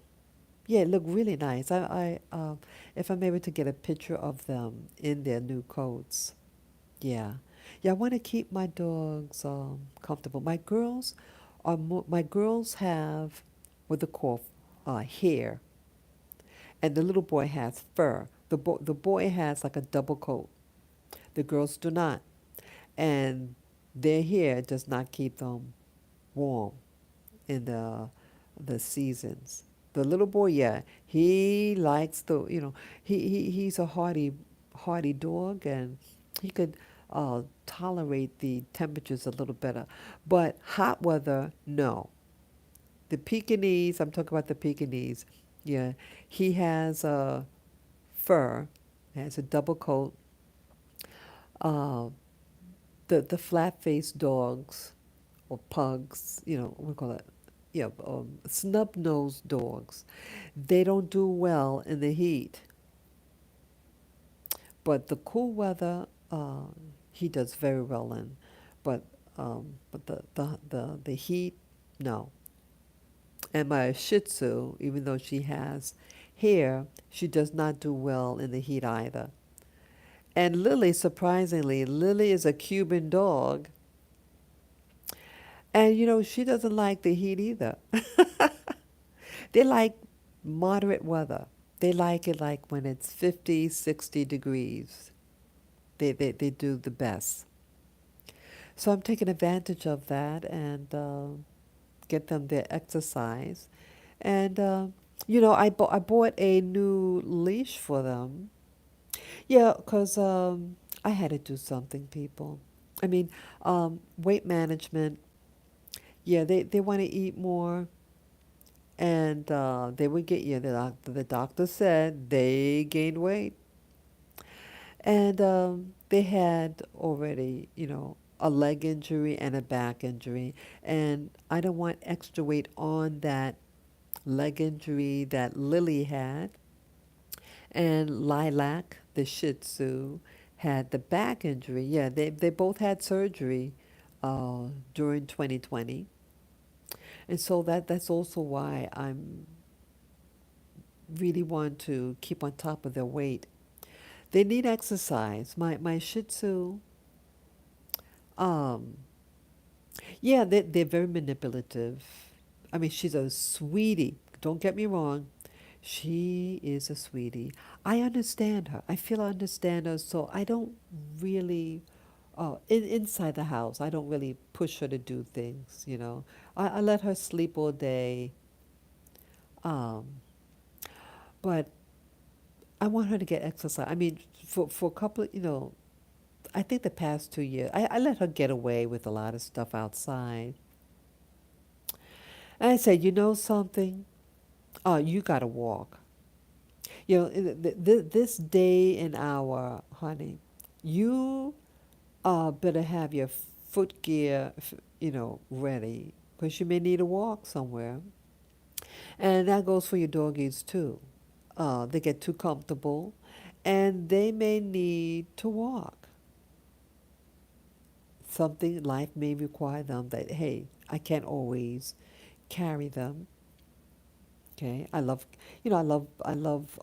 Yeah, it looked really nice. If I'm able to get a picture of them in their new coats, yeah, yeah. I want to keep my dogs comfortable. My girls have what they call hair, and the little boy has fur. The boy has like a double coat. The girls do not, and their hair does not keep them warm in the seasons. The little boy, yeah, he likes he's a hardy dog, and he could tolerate the temperatures a little better. But hot weather, no. The Pekingese, I'm talking about the Pekingese. Yeah, he has fur, has a double coat. Uh, the flat faced dogs or pugs, what do we call it? Yeah, snub nosed dogs. They don't do well in the heat, but the cool weather, he does very well in. But the heat, no. And my Shih Tzu, even though she has hair, she does not do well in the heat either. And Lily, surprisingly, Lily is a Cuban dog, and she doesn't like the heat either. They like moderate weather. They like it like when it's 50, 60 degrees. They do the best. So I'm taking advantage of that and get them their exercise. And, I bought a new leash for them. Yeah, because I had to do something, people. I mean, weight management. Yeah, they want to eat more, and they would get, the doctor said they gained weight. And they had already, a leg injury and a back injury. And I don't want extra weight on that leg injury that Lily had. And Lilac, the Shih Tzu, had the back injury. Yeah, they both had surgery during 2020. And so that's also why I'm really want to keep on top of their weight. They need exercise. My Shih Tzu, um, yeah, they're very manipulative. I mean, she's a sweetie. Don't get me wrong. She is a sweetie. I understand her. I feel I understand her, so I don't really, inside the house, I don't really push her to do things. I let her sleep all day, um, but I want her to get exercise. I mean, for a couple, I think the past 2 years, I let her get away with a lot of stuff outside. And I said, you know something? You got to walk. This day and hour, honey, you better have your foot gear, ready, because you may need to walk somewhere. And that goes for your doggies too. They get too comfortable, and they may need to walk. Something life may require them that, hey, I can't always carry them. Okay, I love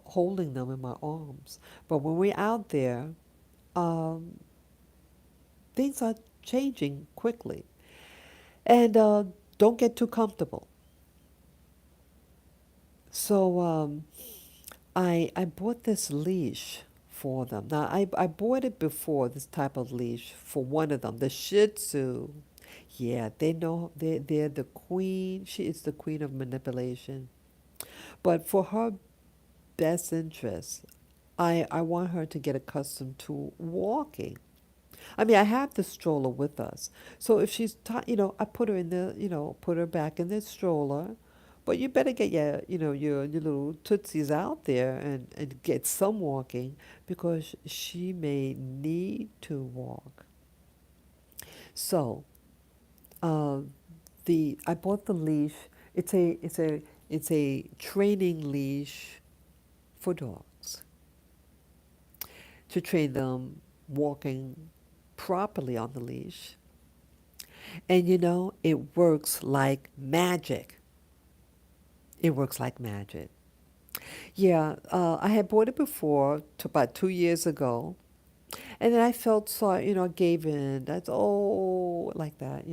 holding them in my arms. But when we're out there, um, things are changing quickly, and don't get too comfortable. So I bought this leash for them. Now I bought it before, this type of leash for one of them, the Shih Tzu. Yeah, they know they're the queen. She is the queen of manipulation. But for her best interest, I want her to get accustomed to walking. I mean, I have the stroller with us. So if she's, I put her put her back in the stroller. But you better get your little tootsies out there and get some walking because she may need to walk. So, uh, I bought the leash. It's a training leash for dogs to train them walking properly on the leash. And it works like magic. It works like magic. Yeah, I had bought it before, about 2 years ago, and then I felt sorry, I gave in. That's like that.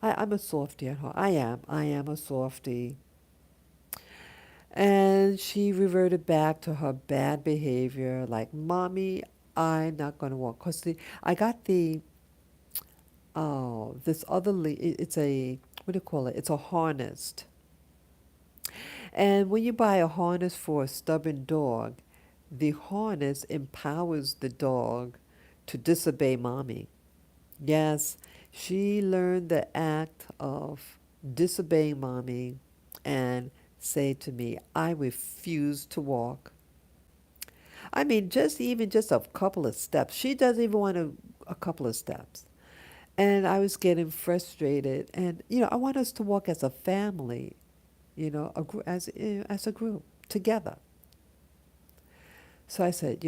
I'm a softie at heart. I am a softie, And she reverted back to her bad behavior, like, Mommy, I'm not going to walk. Because I got this other, it's a, what do you call it? It's a harness. And when you buy a harness for a stubborn dog, the harness empowers the dog to disobey mommy. Yes, she learned the act of disobeying mommy and say to me, I refuse to walk. I mean, just a couple of steps. She doesn't even want a couple of steps. And I was getting frustrated. And, I want us to walk as a family, as a group together. So I said,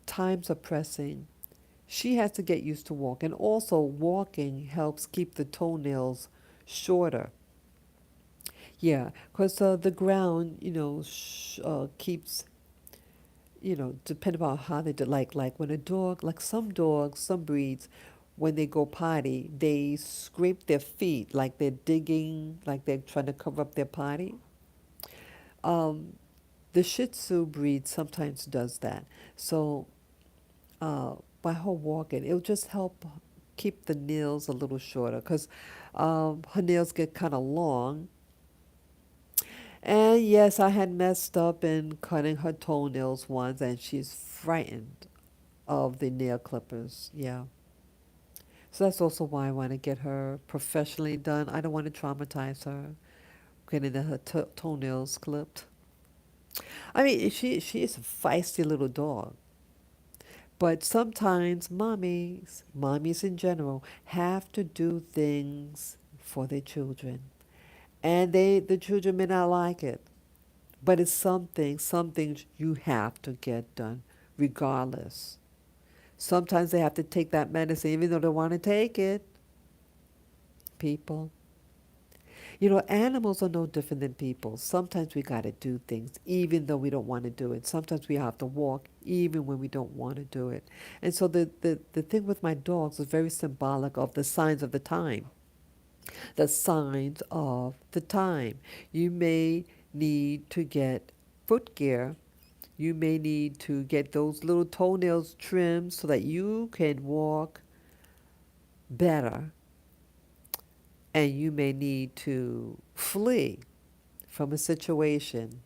times are pressing. She has to get used to walking. Also, walking helps keep the toenails shorter. Yeah, because the ground, keeps, depending on how they do, like when a dog, like some dogs, some breeds, when they go potty, they scrape their feet like they're digging, like they're trying to cover up their potty. Um, the Shih Tzu breed sometimes does that. So uh, by her walking, it'll just help keep the nails a little shorter because her nails get kind of long. And yes, I had messed up in cutting her toenails once, and she's frightened of the nail clippers. Yeah. So that's also why I want to get her professionally done. I don't want to traumatize her getting her toenails clipped. I mean, she is a feisty little dog. But sometimes mommies in general, have to do things for their children. And the children may not like it. But it's some things you have to get done regardless. Sometimes they have to take that medicine even though they want to take it. People. Animals are no different than people. Sometimes we got to do things even though we don't want to do it. Sometimes we have to walk even when we don't want to do it. And so the thing with my dogs is very symbolic of the signs of the time. The signs of the time. You may need to get foot gear. You may need to get those little toenails trimmed so that you can walk better. And you may need to flee from a situation.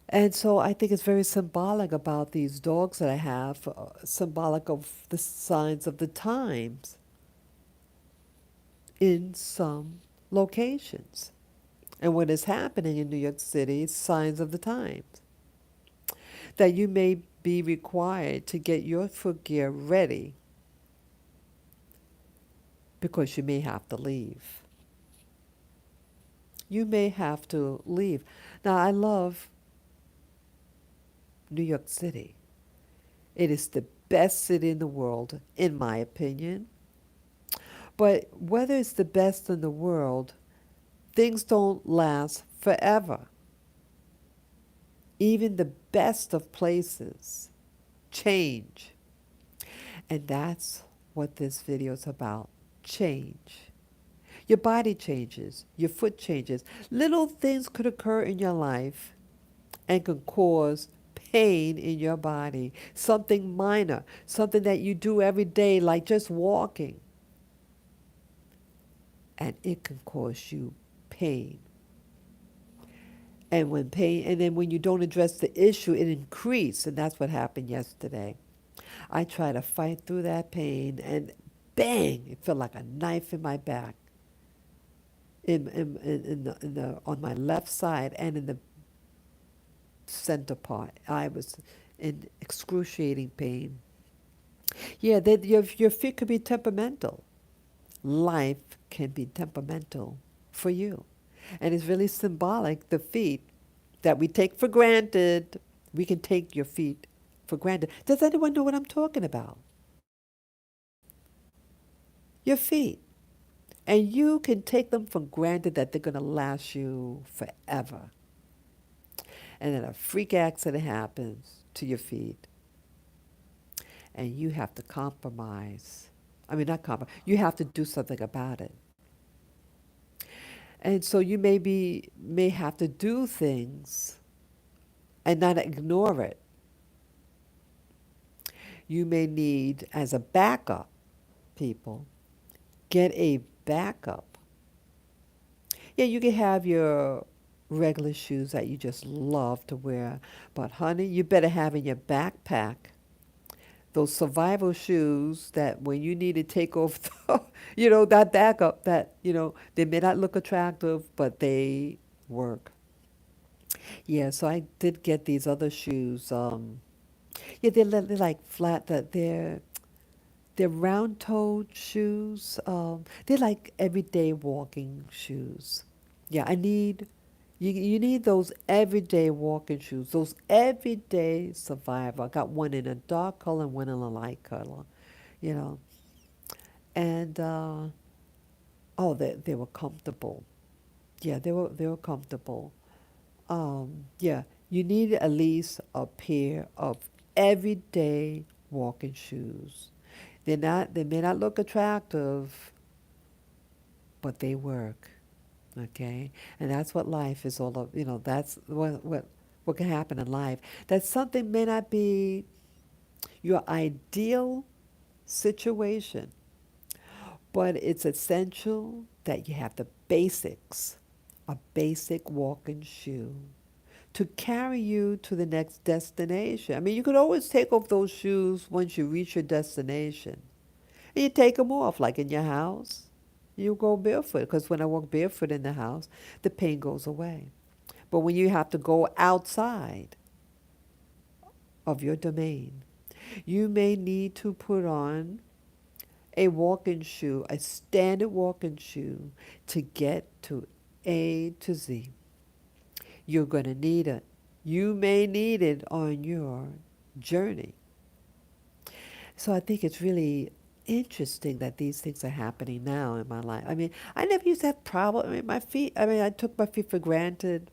And so I think it's very symbolic about these dogs that I have, symbolic of the signs of the times in some locations. And what is happening in New York City is signs of the times. That you may be required to get your footgear ready because you may have to leave. You may have to leave. Now, I love New York City. It is the best city in the world, in my opinion. But whether it's the best in the world, things don't last forever. Even the best of places change. And that's what this video is about. Change. Your body changes. Your foot changes. Little things could occur in your life and can cause pain in your body. Something minor, something that you do every day, like just walking. And it can cause you pain. And then when you don't address the issue, it increases. And that's what happened yesterday. I tried to fight through that pain, and bang, it felt like a knife in my back, on my left side and in the center part. I was in excruciating pain. Yeah, your feet could be temperamental. Life can be temperamental for you. And it's really symbolic, the feet that we take for granted. We can take your feet for granted. Does anyone know what I'm talking about? Your feet. And you can take them for granted that they're going to last you forever. And then a freak accident happens to your feet, and you have to compromise. I mean, not compromise. You have to do something about it. And so you may have to do things and not ignore it. You may need, as a backup, people, get a backup. Yeah, you can have your regular shoes that you just love to wear, but honey, you better have in your backpack those survival shoes that when you need to take off, that backup that, they may not look attractive, but they work. Yeah, so I did get these other shoes. Yeah, they're like flat, that they're round-toed shoes. They're like everyday walking shoes. Yeah, you need those everyday walking shoes, those everyday survival. I got one in a dark color and one in a light color, you know. And oh, they were comfortable. Yeah, they were comfortable. Yeah, you need at least a pair of everyday walking shoes. They may not look attractive, but they work. Okay, and that's what life is all of. That's what can happen in life. That something may not be your ideal situation, but it's essential that you have the basics, a basic walking shoe to carry you to the next destination. I mean, you could always take off those shoes once you reach your destination. And you take them off, like in your house. You go barefoot, because when I walk barefoot in the house, the pain goes away. But when you have to go outside of your domain, you may need to put on a walking shoe, a standard walking shoe, to get to A to Z. You're going to need it. You may need it on your journey. So I think it's really interesting that these things are happening now in my life. I mean, I never used to have problem. I mean, my feet. I mean, I took my feet for granted.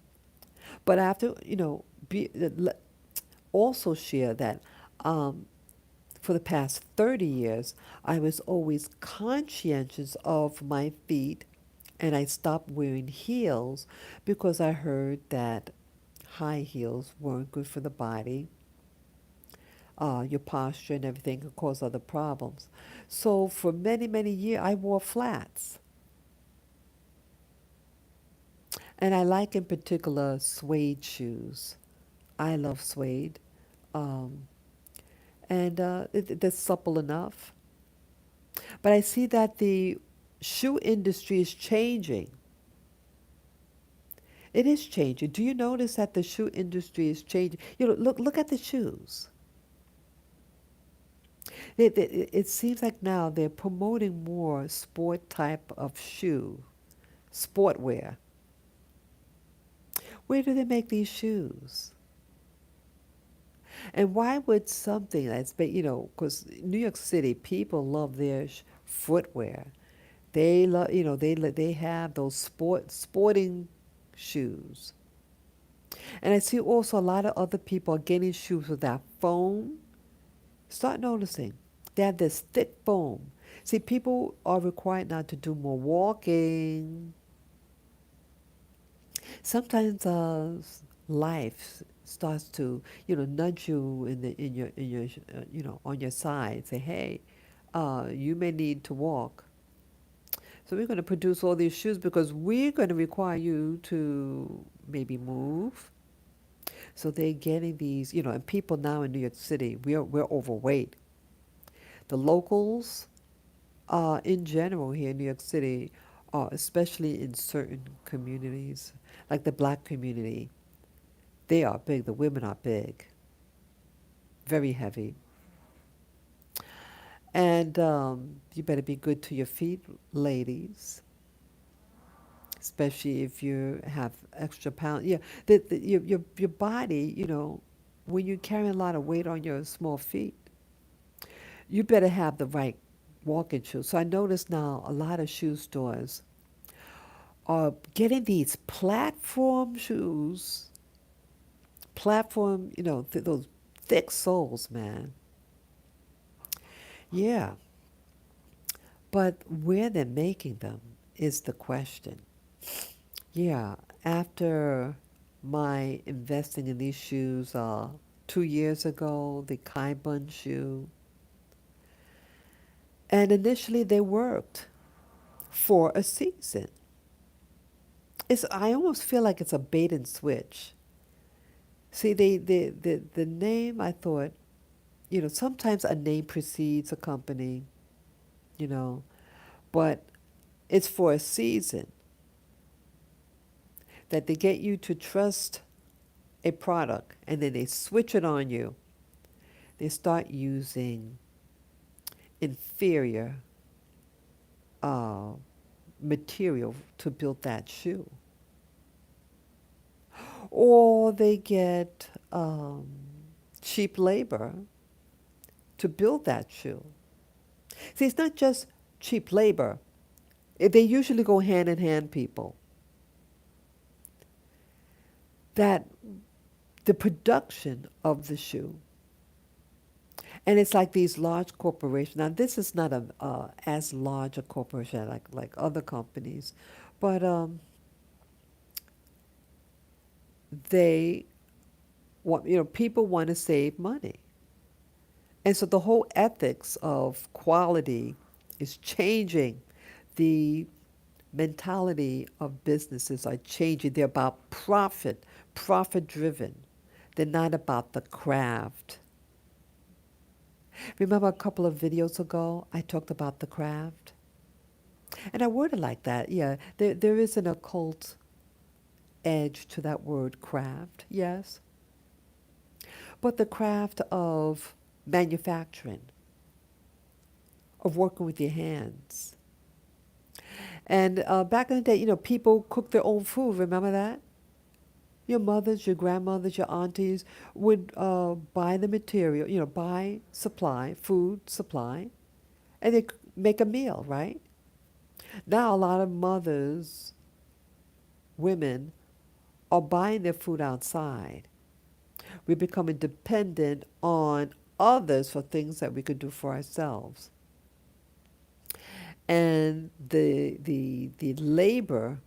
But I have to, also share that for the past 30 years, I was always conscientious of my feet, and I stopped wearing heels because I heard that high heels weren't good for the body. Your posture and everything could cause other problems. So for many, many years, I wore flats. And I like, in particular, suede shoes. I love suede. Um, and they're supple enough. But I see that the shoe industry is changing. It is changing. Do you notice that the shoe industry is changing? Look at the shoes. It seems like now they're promoting more sport type of shoe, sport wear. Where do they make these shoes? And why would something because New York City, people love their footwear. They love, they have those sporting shoes. And I see also a lot of other people are getting shoes with that foam. Start noticing. They have this thick foam. See, people are required now to do more walking. Sometimes life starts to, nudge you on your side. Say, hey, you may need to walk. So we're going to produce all these shoes because we're going to require you to maybe move. So they're getting these, and people now in New York City, we're overweight. The locals, in general here in New York City, especially in certain communities, like the black community, they are big. The women are big, very heavy. And you better be good to your feet, ladies, especially if you have extra pounds. Yeah, your body, when you carry a lot of weight on your small feet, you better have the right walking shoes. So I notice now a lot of shoe stores are getting these platform shoes, those thick soles, man. Yeah, but where they're making them is the question. Yeah, after my investing in these shoes 2 years ago, the Kai Bun shoe, and initially they worked for a season. I almost feel like it's a bait and switch. See, the name, I thought, sometimes a name precedes a company, you know, but it's for a season that they get you to trust a product and then they switch it on you. They start using inferior uh, material to build that shoe. Or they get cheap labor to build that shoe. See, it's not just cheap labor. They usually go hand in hand, people. That the production of the shoe, and it's like these large corporations. Now, this is not a as large a corporation like other companies, but they want people want to save money, and so the whole ethics of quality is changing. The mentality of businesses are changing. They're about profit driven. They're not about the craft. Remember a couple of videos ago, I talked about the craft? And I worded like that. Yeah, there is an occult edge to that word craft, yes. But the craft of manufacturing, of working with your hands. And back in the day, people cooked their own food. Remember that? Your mothers, your grandmothers, your aunties would buy the material, buy supply, food supply, and they make a meal, right? Now, a lot of mothers, women, are buying their food outside. We're becoming dependent on others for things that we could do for ourselves. And the labor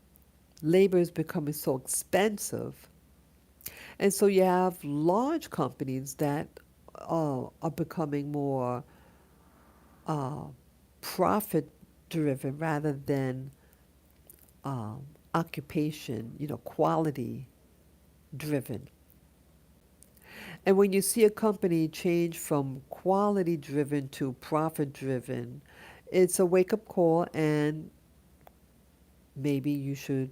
is becoming so expensive. And so you have large companies that are becoming more uh, profit driven rather than occupation, quality driven. And when you see a company change from quality driven to profit driven, it's a wake up call, and maybe you should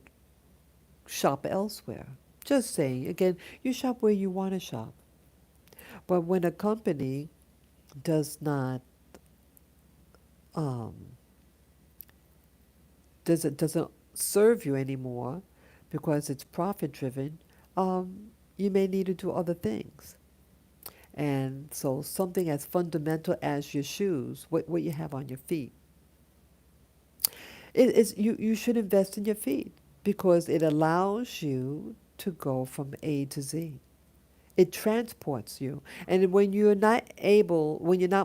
shop elsewhere. Just saying, again, you shop where you want to shop. But when a company does not, um, doesn't serve you anymore because it's profit driven, you may need to do other things. And so something as fundamental as your shoes, what you have on your feet, you should invest in your feet because it allows you to go from A to Z. It transports you. And when you're not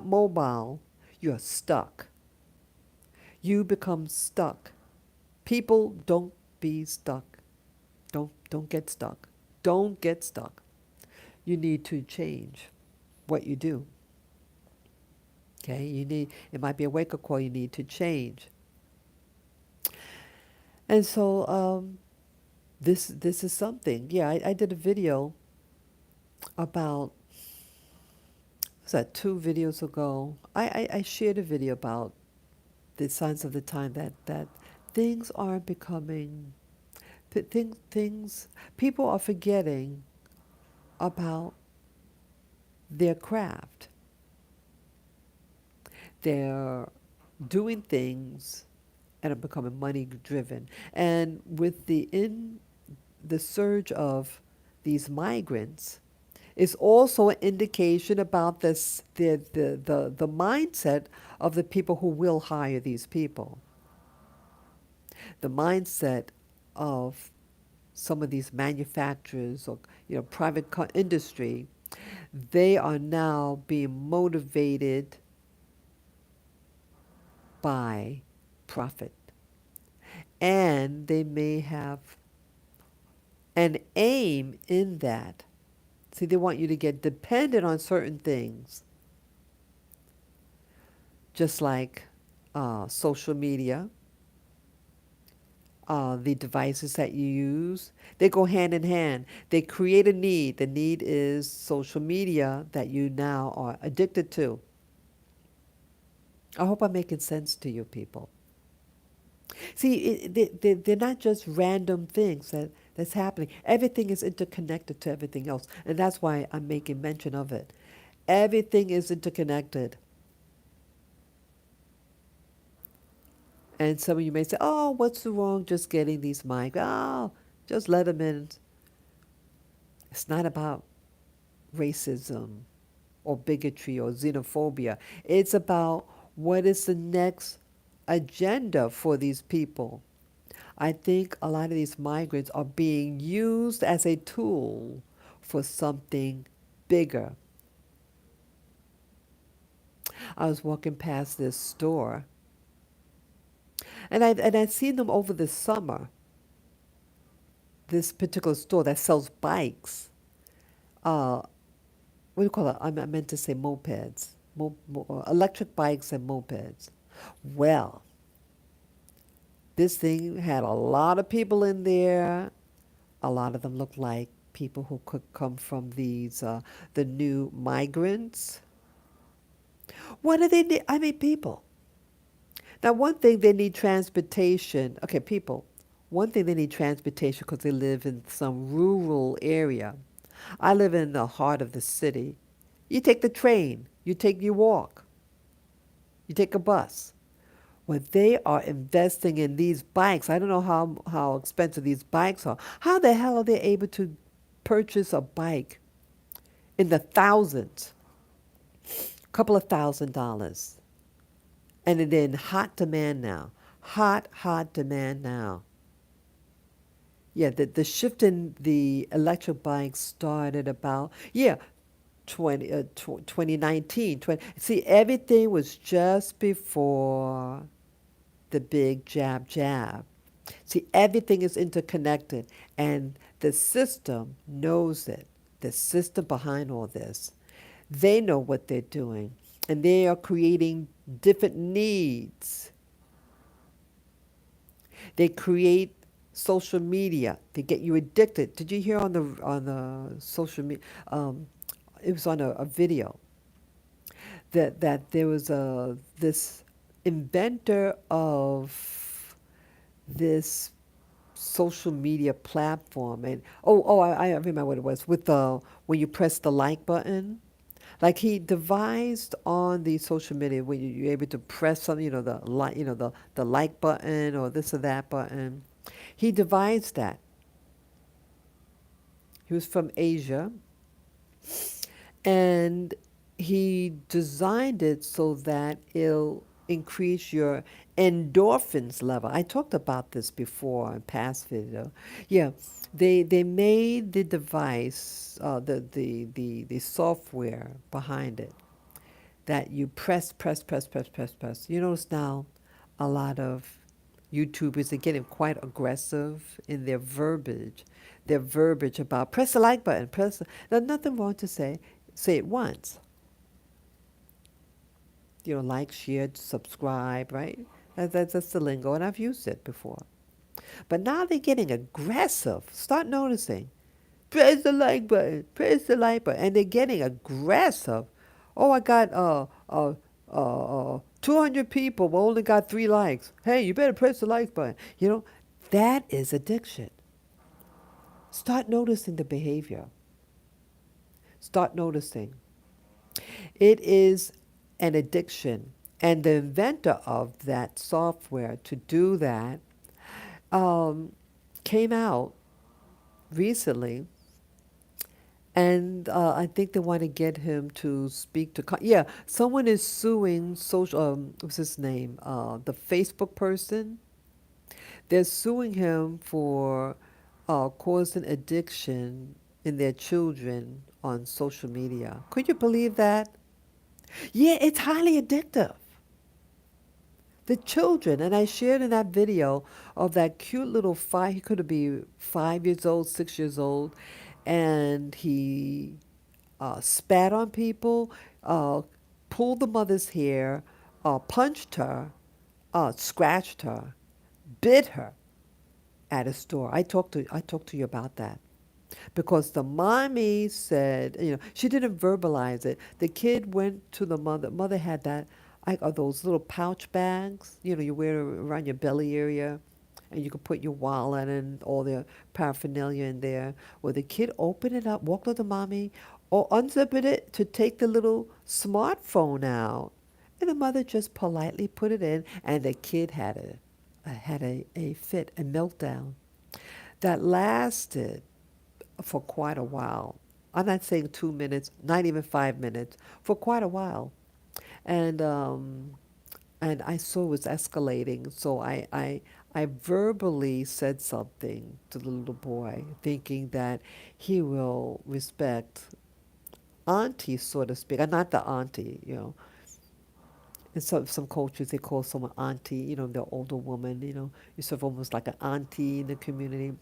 mobile, you're stuck. You become stuck. People, don't be stuck. Don't get stuck. Don't get stuck. You need to change what you do. Okay? It might be a wake up call, you need to change. And so this is something. Yeah, I did a video about, was that 2 videos ago? I shared a video about the signs of the time that things are becoming, things, people are forgetting about their craft. They're doing things and are becoming money driven. And with the surge of these migrants is also an indication about the mindset of the people who will hire these people. The mindset of some of these manufacturers or private industry, they are now being motivated by profit, and they may have and aim in that. See, they want you to get dependent on certain things, just like social media, the devices that you use. They go hand in hand. They create a need. The need is social media that you now are addicted to. I hope I'm making sense to you people. See, they're not just random things that's happening. Everything is interconnected to everything else. And that's why I'm making mention of it. Everything is interconnected. And some of you may say, oh, what's wrong just getting these mics? Oh, just let them in. It's not about racism or bigotry or xenophobia. It's about what is the next agenda for these people. I think a lot of these migrants are being used as a tool for something bigger. I was walking past this store, and I'd seen them over the summer. This particular store that sells bikes. Uh, what do you call it? I meant to say mopeds, electric bikes and mopeds. Well, this thing had a lot of people in there. A lot of them looked like people who could come from the new migrants. What do they need? I mean, people. Now, one thing they need transportation. Okay, people. One thing they need transportation because they live in some rural area. I live in the heart of the city. You take the train. You walk. You take a bus. When they are investing in these bikes, I don't know how expensive these bikes are. How the hell are they able to purchase a bike in the thousands, a couple of $1,000s? And they're in hot demand now. Hot demand now. Yeah, the shift in the electric bikes started about, 2019. See, everything was just before the big jab. See, everything is interconnected, and the system knows it. The system behind all this, they know what they're doing, and they are creating different needs. They create social media to get you addicted. Did you hear on the social media? It was on a video that there was this inventor of this social media platform, and I remember what it was, with the when you press the like button. Like, he devised on the social media when you're able to press something, the like, the like button or this or that button. He devised that. He was from Asia, and he designed it so that it'll increase your endorphins level. I talked about this before in past video. Yeah, they made the device, the software behind it, that you press. You notice now a lot of YouTubers are getting quite aggressive in their verbiage. Their verbiage about press the like button, there's nothing wrong to say it once. Like, share, subscribe, right? That's the lingo, and I've used it before. But now they're getting aggressive. Start noticing. Press the like button, and they're getting aggressive. Oh, I got 200 people, but only got 3 likes. Hey, you better press the like button. That is addiction. Start noticing the behavior. Start noticing. It is an addiction. And the inventor of that software to do that came out recently, and I think they want to get him to speak to. Someone is suing social. What's his name? The Facebook person. They're suing him for causing addiction in their children on social media. Could you believe that? Yeah, it's highly addictive. The children, and I shared in that video of that cute little five, he could be 5 years old, 6 years old, and he spat on people, uh, pulled the mother's hair, punched her, scratched her, bit her at a store. I talked to you about that because the mommy said, she didn't verbalize it. The kid went to the mother. Mother had that, those little pouch bags, you wear around your belly area, and you could put your wallet and all the paraphernalia in there. Well, the kid opened it up, walked with the mommy, or unzipped it to take the little smartphone out, and the mother just politely put it in, and the kid had a fit, a meltdown that lasted for quite a while. I'm not saying 2 minutes, not even 5 minutes, for quite a while. And and I saw it was escalating, so I verbally said something to the little boy, thinking that he will respect auntie, so to speak. I'm not the auntie. In some cultures, they call someone auntie, the older woman, you're sort of almost like an auntie in the community.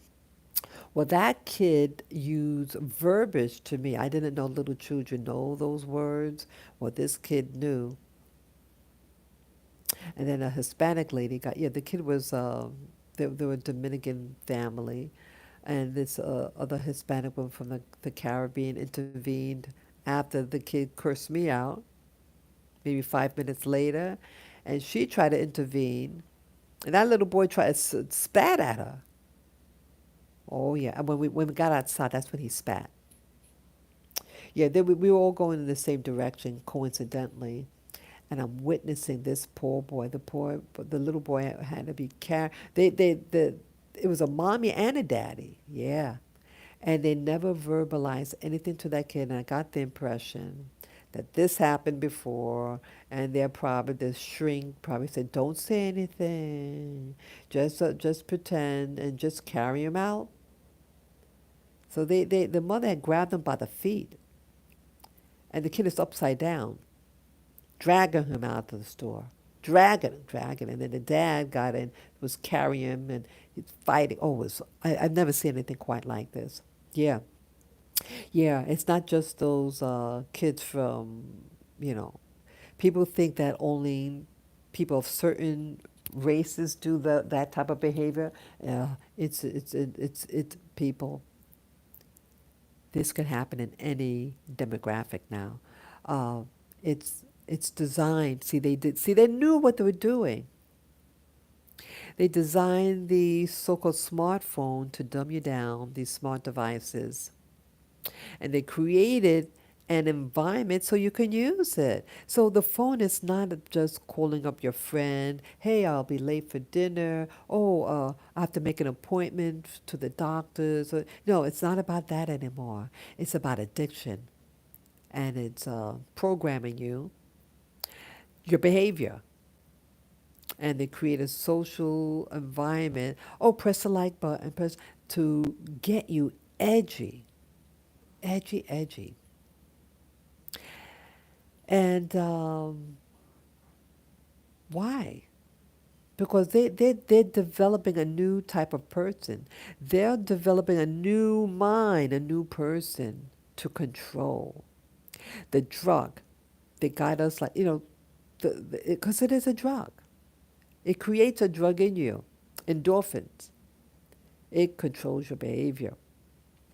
Well, that kid used verbiage to me. I didn't know little children know those words. Well, this kid knew. And then a Hispanic lady yeah, the kid was, they were a Dominican family. And this other Hispanic woman from the Caribbean intervened after the kid cursed me out, maybe 5 minutes later. And she tried to intervene. And that little boy tried to spat at her. Oh, yeah. And when we got outside, that's when he spat. Yeah, we were all going in the same direction, coincidentally. And I'm witnessing this poor boy. The little boy had to be carried. It was a mommy and a daddy. Yeah. And they never verbalized anything to that kid. And I got the impression that this happened before. And the shrink probably said, don't say anything. Just pretend and just carry him out. So the mother had grabbed him by the feet. And the kid is upside down, dragging him out of the store, dragging. And then the dad got in, was carrying him, and he's fighting. Oh, I've never seen anything quite like this. Yeah, yeah. It's not just those kids from, you know, people think that only people of certain races do that type of behavior. It's people. This can happen in any demographic now. Uh, it's designed. See, they knew what they were doing. They designed the so-called smartphone to dumb you down, these smart devices, and they created an environment so you can use it. So the phone is not just calling up your friend, hey, I'll be late for dinner. Oh, I have to make an appointment to the doctors. No, it's not about that anymore. It's about addiction, and it's programming your behavior. And they create a social environment. Oh, press the like button, to get you edgy, edgy. And why? Because they're developing a new type of person. They're developing a new mind, a new person to control. The drug, they guide us like, because it is a drug. It creates a drug in you, endorphins. It controls your behavior.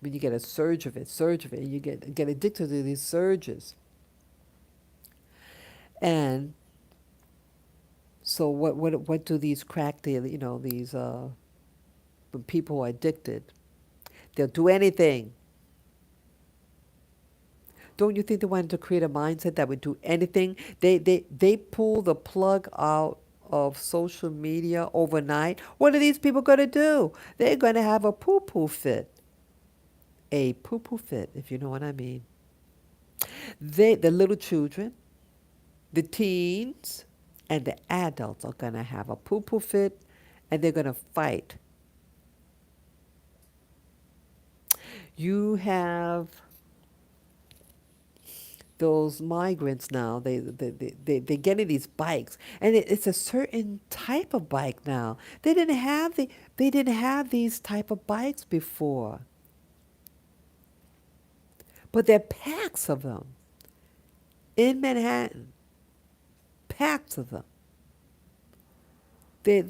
When you get a surge of it, and you get addicted to these surges. And so what do these crack dealers, these when people are addicted, they'll do anything. Don't you think they wanted to create a mindset that would do anything? They pull the plug out of social media overnight. What are these people going to do? They're going to have a poo-poo fit. A poo-poo fit, if you know what I mean. The little children, the teens, and the adults are going to have a poo-poo fit, and they're going to fight. You have those migrants now, they get in these bikes, and it's a certain type of bike now. They didn't have these type of bikes before, but there are packs of them in Manhattan, packs of them. They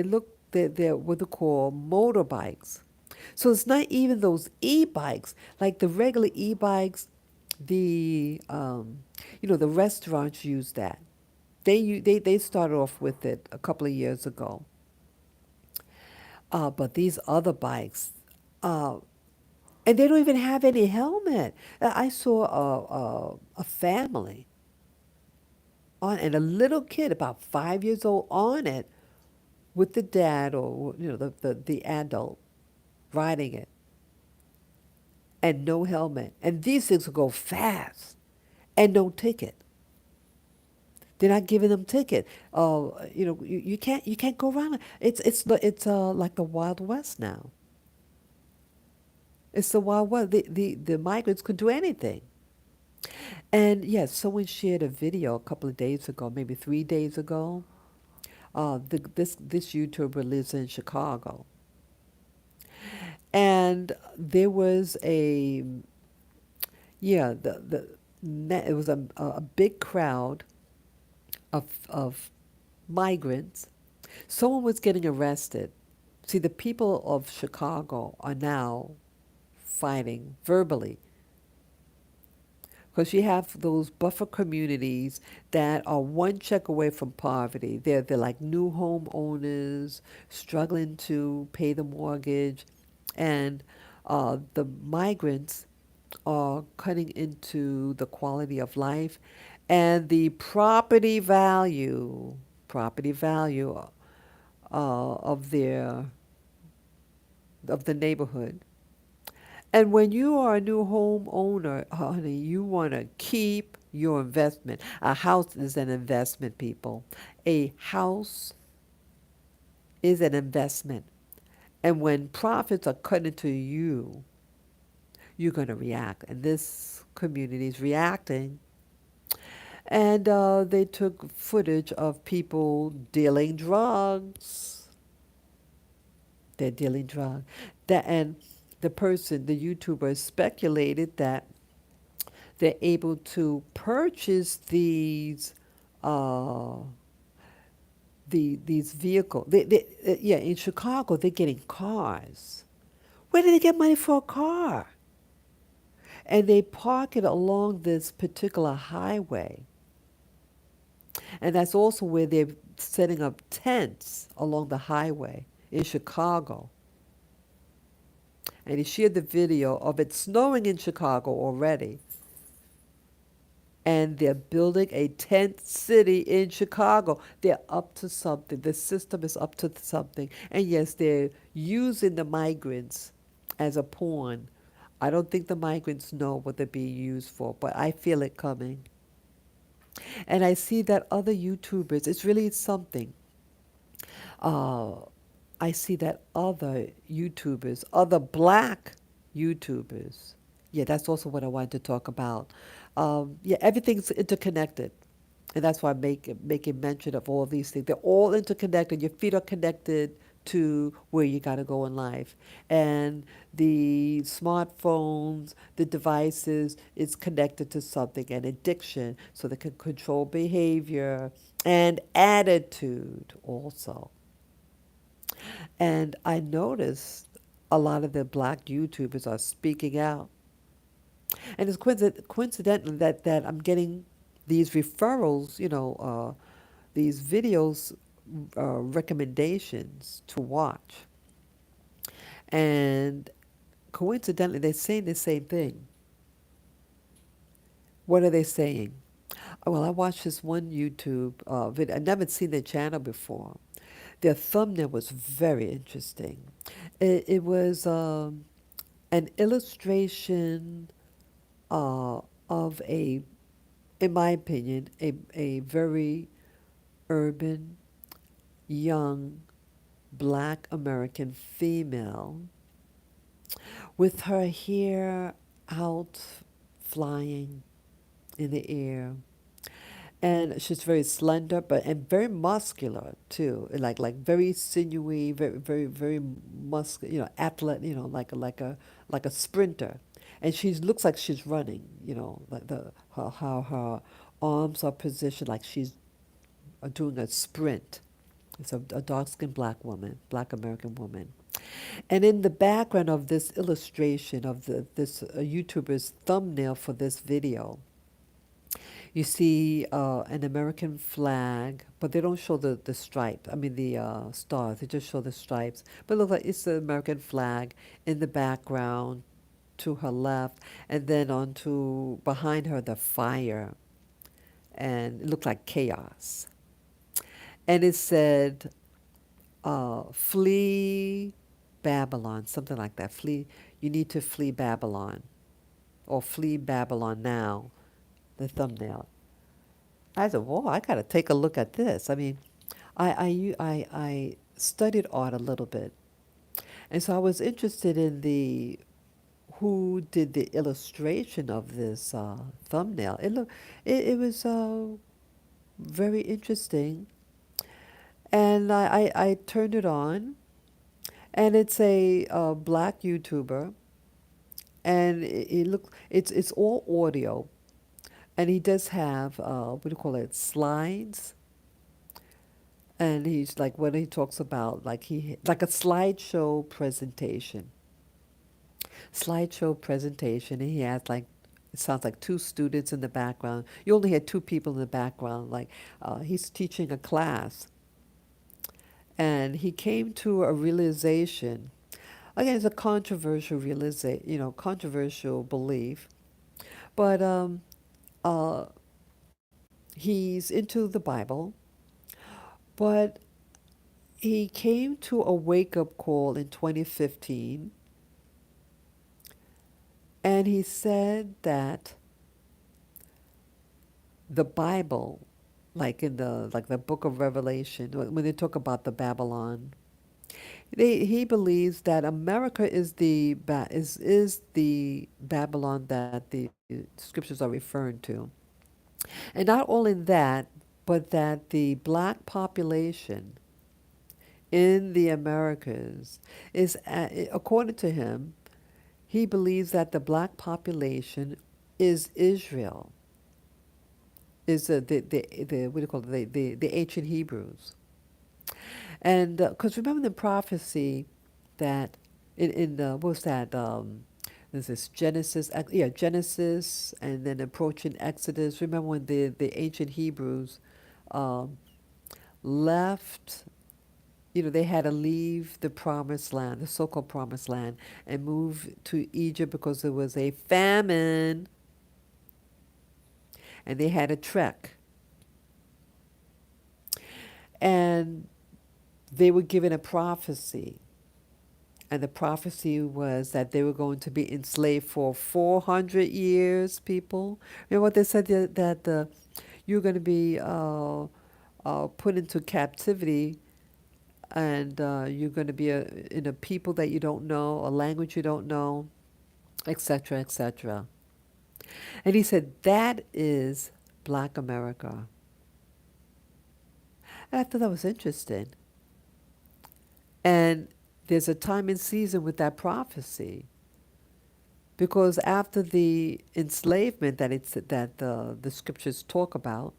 look they're what they call motorbikes. So it's not even those e-bikes like the regular e-bikes. The the restaurants use that. They started off with it a couple of years ago. But these other bikes, uh, and they don't even have any helmet. I saw a family on and a little kid about 5 years old on it with the dad or the adult riding it and no helmet. And these things will go fast and no ticket. They're not giving them ticket. You can't go around. It's like the Wild West now. It's the Wild West. The migrants could do anything. And yes, someone shared a video a couple of days ago, maybe 3 days ago. This YouTuber lives in Chicago, and there was a yeah it was a big crowd of migrants. Someone was getting arrested. See, the people of Chicago are now fighting verbally because you have those buffer communities that are one check away from poverty. They're like new homeowners struggling to pay the mortgage, and the migrants are cutting into the quality of life and the property value of the neighborhood. And when you are a new homeowner, honey, you want to keep your investment. A house is an investment, people. A house is an investment. And when profits are cut into you, you're going to react. And this community is reacting. And they took footage of people dealing drugs. They're dealing drugs. And the YouTuber speculated that they're able to purchase uh, these vehicles. Yeah, in Chicago, they're getting cars. Where did they get money for a car? And they park it along this particular highway. And that's also where they're setting up tents along the highway in Chicago. And he shared the video of it snowing in Chicago already. And they're building a tent city in Chicago. They're up to something. The system is up to something. And yes, they're using the migrants as a pawn. I don't think the migrants know what they're being used for, but I feel it coming. And I see that other YouTubers, it's really something. Uh, I see that other YouTubers, other black YouTubers, yeah, that's also what I wanted to talk about. Yeah, everything's interconnected. And that's why making mention of all these things. They're all interconnected. Your feet are connected to where you got to go in life. And the smartphones, the devices, it's connected to something, an addiction, so they can control behavior and attitude also. And I noticed a lot of the black YouTubers are speaking out. And it's coincidental that I'm getting these referrals, these videos, recommendations to watch. And coincidentally, they're saying the same thing. What are they saying? Well, I watched this one YouTube video. I'd never seen their channel before. Their thumbnail was very interesting. It was an illustration of in my opinion, a very urban, young, black American female with her hair out flying in the air. And she's very slender, but and very muscular too, like very sinewy, very muscular, athlete, like a sprinter, and she looks like she's running, like how her arms are positioned, like she's doing a sprint. It's a dark-skinned black woman, black American woman, and in the background of this illustration of this YouTuber's thumbnail for this video, you see an American flag, but they don't show the stripe. I mean the stars. They just show the stripes. But it looks like it's the American flag in the background to her left, and then onto behind her the fire, and it looked like chaos. And it said, "Flee Babylon," something like that. Flee. You need to flee Babylon, or flee Babylon now. The thumbnail. I said, "Whoa, I got to take a look at this." I mean, I studied art a little bit, and so I was interested in the who did the illustration of this thumbnail. It was very interesting, and I turned it on, and it's a black YouTuber, and it's all audio, and he does have what do you call it, slides. And he's like when he talks about like a slideshow presentation, and he has like it sounds like two students in the background. You only had two people in the background, like he's teaching a class, and he came to a realization. Again, it's a controversial belief, but uh, he's into the Bible, but he came to a wake up call in 2015, and he said that the Bible, like the book of Revelation, when they talk about the Babylon, he believes that America is the Babylon that the scriptures are referring to, and not only that, but that the black population in the Americas according to him, he believes that the black population is Israel, is the what do you call it, the ancient Hebrews. And because remember the prophecy that in what was that? There's this Genesis, and then approaching Exodus. Remember when the ancient Hebrews um, left, they had to leave the promised land, the so-called promised land, and move to Egypt because there was a famine, and they had a trek. And they were given a prophecy, and the prophecy was that they were going to be enslaved for 400 years, people. Remember what they said, that you're going to be put into captivity, and you're going to be in a people that you don't know, a language you don't know, etc., etc. And he said, that is Black America. And I thought that was interesting. And there's a time and season with that prophecy, because after the enslavement that the scriptures talk about,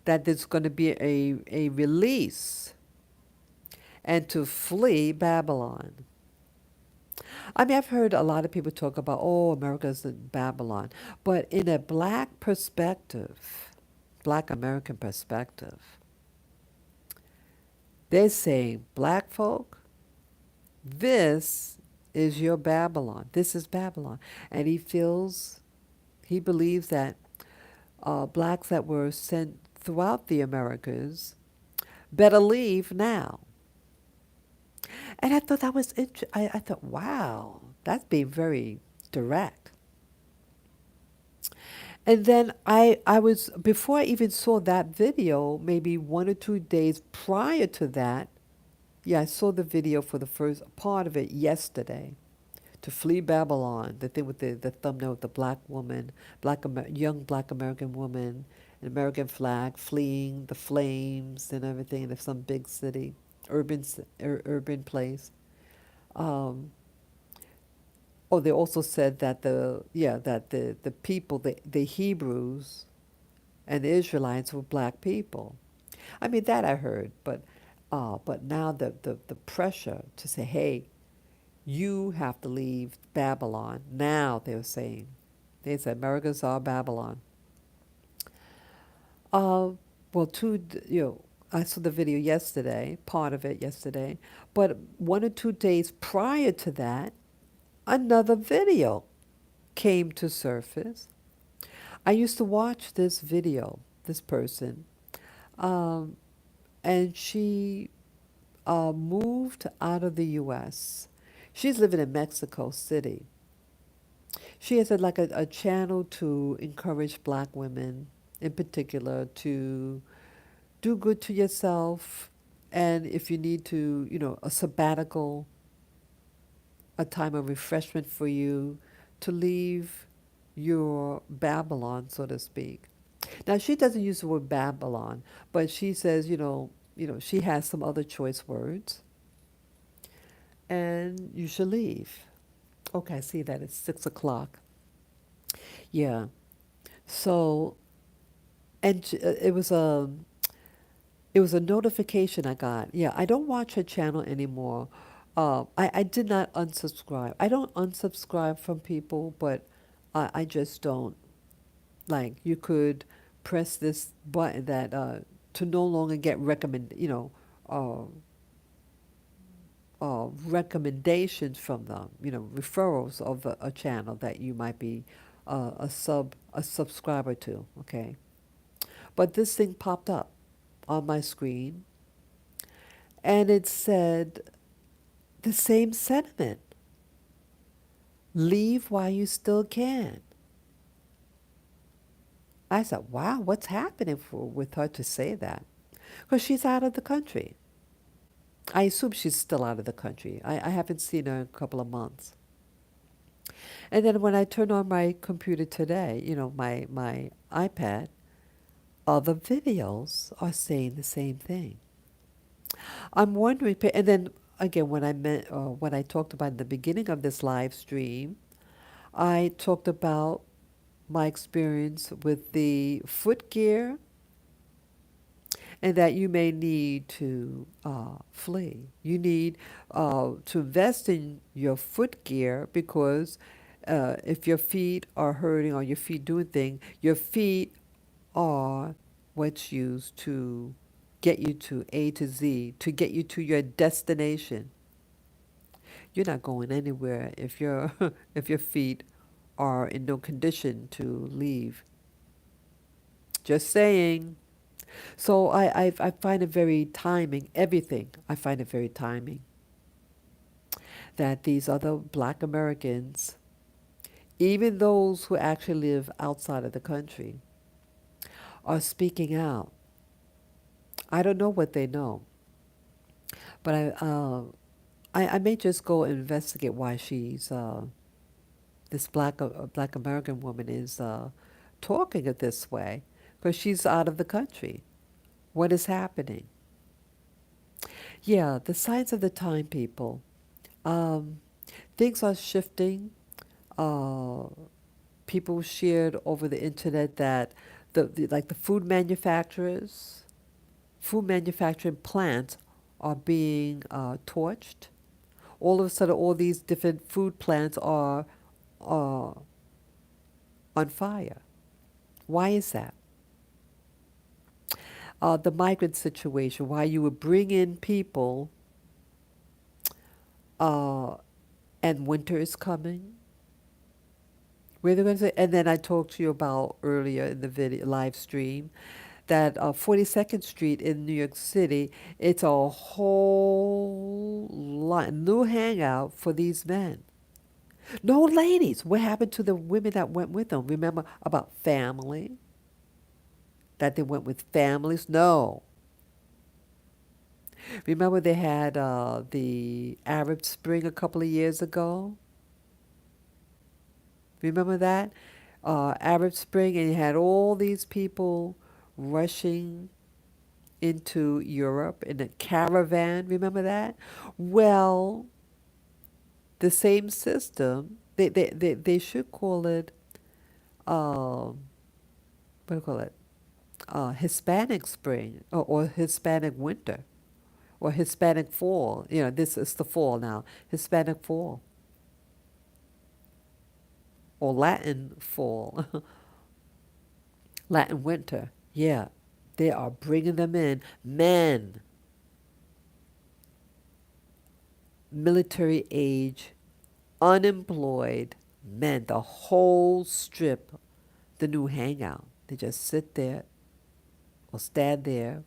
that there's going to be a release and to flee Babylon. I mean, I've heard a lot of people talk about, oh, America's in Babylon, but in a black perspective, black American perspective, they're saying, black folk, this is your Babylon. This is Babylon. And he believes that blacks that were sent throughout the Americas better leave now. And I thought that was interesting. I thought, wow, that's being very direct. And then I was, before I even saw that video, maybe 1 or 2 days prior to that, yeah, I saw the video for the first part of it yesterday, to flee Babylon. The thing with the thumbnail with the black woman, young black American woman, an American flag fleeing the flames and everything in some big city, urban place. Um, oh, they also said that the people, the Hebrews and the Israelites were black people. I mean, that I heard, but now the pressure to say, hey, you have to leave Babylon. Now they were saying, they said America's our Babylon. Uh, well, I saw the video yesterday, part of it yesterday, but 1 or 2 days prior to that, another video came to surface. I used to watch this video, this person, um, and she moved out of the U.S. She's living in Mexico City. She has a channel to encourage black women in particular to do good to yourself. And if you need to, a sabbatical, a time of refreshment for you, to leave your Babylon, so to speak. Now, she doesn't use the word Babylon, but she says, she has some other choice words, and you should leave. Okay, I see that it's 6 o'clock. Yeah. So, and it was a notification I got. Yeah, I don't watch her channel anymore. I did not unsubscribe. I don't unsubscribe from people, but I just don't. Like, you could press this button that to no longer get uh, recommendations from them, referrals of a channel that you might be a subscriber to. Okay, but this thing popped up on my screen, and it said the same sentiment: leave while you still can. I said, wow, what's happening with her to say that? Because she's out of the country. I assume she's still out of the country. I haven't seen her in a couple of months. And then when I turn on my computer today, my iPad, all the videos are saying the same thing. I'm wondering, and then again, when I talked about in the beginning of this live stream, I talked about my experience with the foot gear and that you may need to flee. You need to invest in your foot gear because if your feet are hurting or your feet doing things, your feet are what's used to get you to A to Z, to get you to your destination. You're not going anywhere if if your feet are in no condition to leave. Just saying. So I find it very timing, everything. I find it very timing that these other black Americans, even those who actually live outside of the country, are speaking out. I don't know what they know, but I may just go investigate why this black American woman is talking it this way, because she's out of the country. What is happening? Yeah, the signs of the time, people. Um, Things are shifting. Uh, People shared over the internet that like the food manufacturing plants are being torched. All of a sudden, all these different food plants are uh, on fire. Why is that? The migrant situation, why you would bring in people uh, and winter is coming. Where they're going to say, and then I talked to you about earlier in the video live stream that 42nd Street in New York City, it's a whole lot, new hangout for these men. No ladies. What happened to the women that went with them? Remember about family? That they went with families? No. Remember they had the Arab Spring a couple of years ago? Remember that? Arab Spring, and you had all these people rushing into Europe in a caravan. Remember that? Well, the same system, they should call it, what do you call it? Hispanic Spring or Hispanic Winter or Hispanic Fall. You know, this is the fall now. Hispanic Fall or Latin Fall, Latin Winter. Yeah, they are bringing them in. Men, military age, unemployed men, the whole strip, the new hangout. They just sit there or stand there,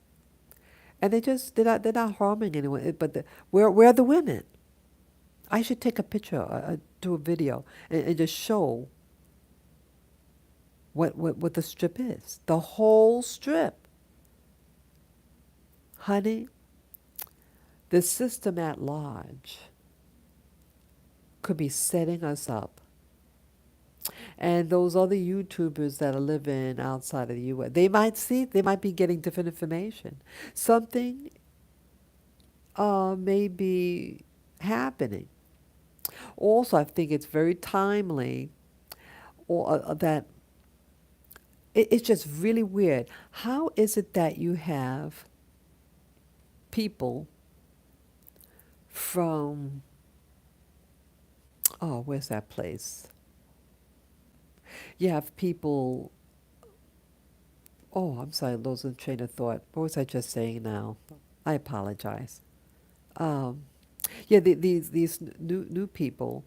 and they're not harming anyone. But where are the women? I should take a picture, do a video, and just show what the strip is. The whole strip, honey. The system at large could be setting us up. And those other YouTubers that are living outside of the US, they might be getting different information. Something may be happening. Also, I think it's very timely, or that it's just really weird. How is it that you have people from, oh, where's that place? You have people, oh, I'm sorry, I lost the train of thought. What was I just saying now? I apologize. Um, yeah, these new people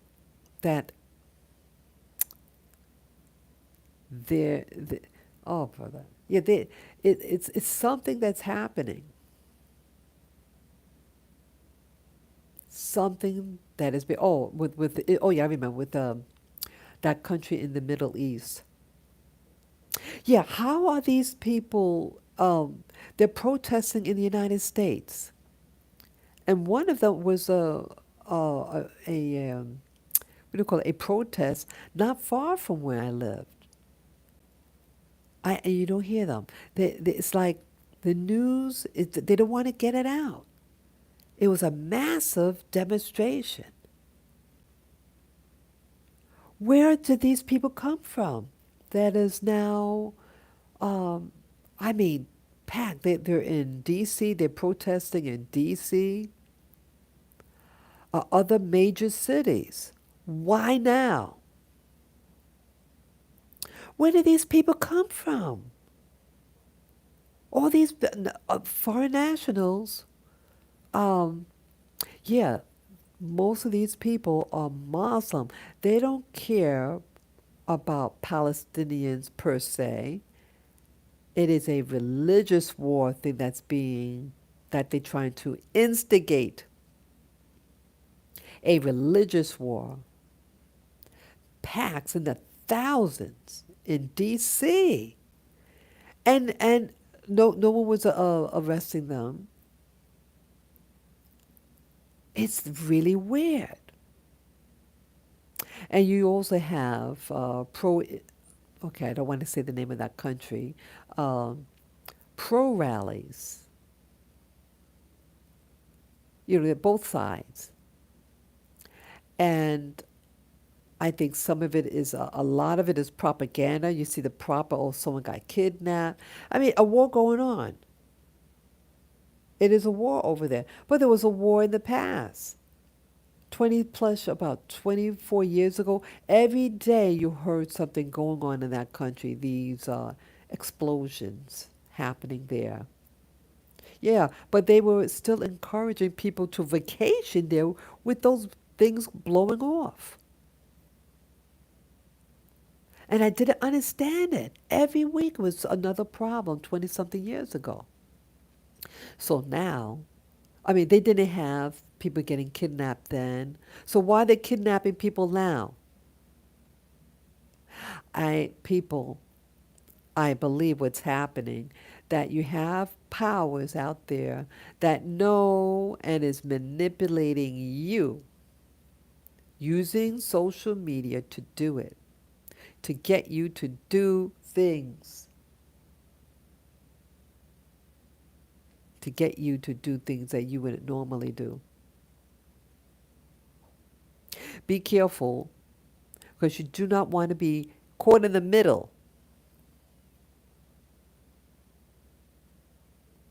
that they're oh, brother, yeah, it's something that's happening, something that is oh yeah, I remember with that country in the Middle East. Yeah, how are these people? They're protesting in the United States, and one of them was what do you call it? A protest not far from where I lived. And you don't hear them. It's like the news. They don't want to get it out. It was a massive demonstration. Where did these people come from? That is now, um, I mean, packed. They're in D.C. They're protesting in D.C. Other major cities. Why now? Where did these people come from? All these foreign nationals. Um, yeah, most of these people are Muslim. They don't care about Palestinians per se. It is a religious war thing that they're trying to instigate. A religious war. Packs in the thousands in D.C. And no one was arresting them. It's really weird. And you also have okay, I don't want to say the name of that country, um, pro rallies. They're both sides. And I think some of it is, a lot of it is propaganda. You see the proper, oh, someone got kidnapped. I mean, a war going on. It is a war over there. But there was a war in the past. 20 plus, about 24 years ago, every day you heard something going on in that country, these explosions happening there. Yeah, but they were still encouraging people to vacation there with those things blowing off. And I didn't understand it. Every week was another problem 20 something years ago. So now, I mean, they didn't have people getting kidnapped then. So why are they kidnapping people now? People, I believe what's happening, that you have powers out there that know and is manipulating you using social media to do it. to get you to do things, to get you to do things that you wouldn't normally do. Be careful because you do not want to be caught in the middle.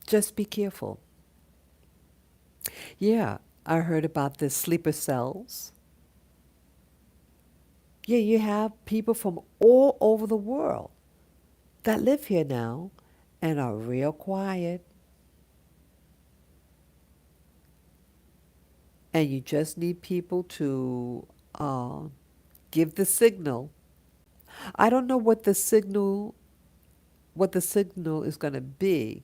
Just be careful. Yeah, I heard about the sleeper cells. Yeah, you have people from all over the world that live here now and are real quiet, and you just need people to uh, give the signal. I don't know what the signal is going to be,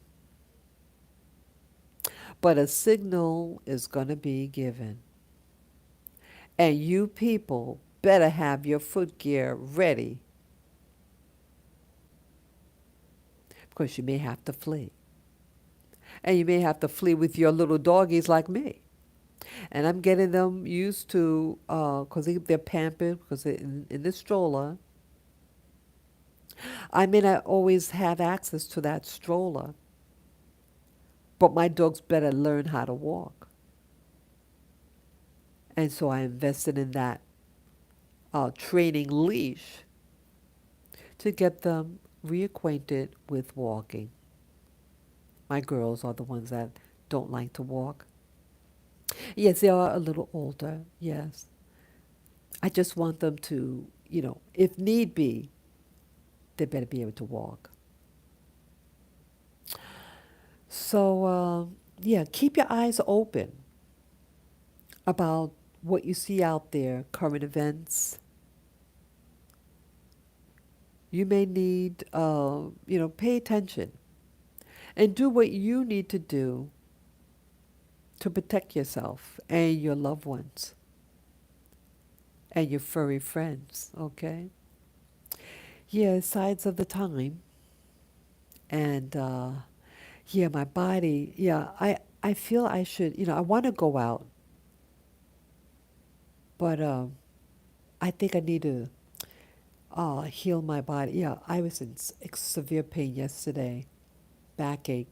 but a signal is going to be given. And you people better have your footgear ready because you may have to flee. And you may have to flee with your little doggies like me. And I'm getting them used to, because they're pampered, because they're in the stroller. I may not always have access to that stroller, but my dogs better learn how to walk. And so I invested in that training leash to get them reacquainted with walking. My girls are the ones that don't like to walk. Yes, they are a little older, yes. I just want them to, if need be, they better be able to walk. So, yeah, keep your eyes open about what you see out there, current events. You may need, pay attention and do what you need to do to protect yourself and your loved ones and your furry friends, okay? Yeah, sides of the time. And yeah, my body, yeah, I feel I should, I want to go out, but I think I need to heal my body. Yeah, I was in severe pain yesterday, backache,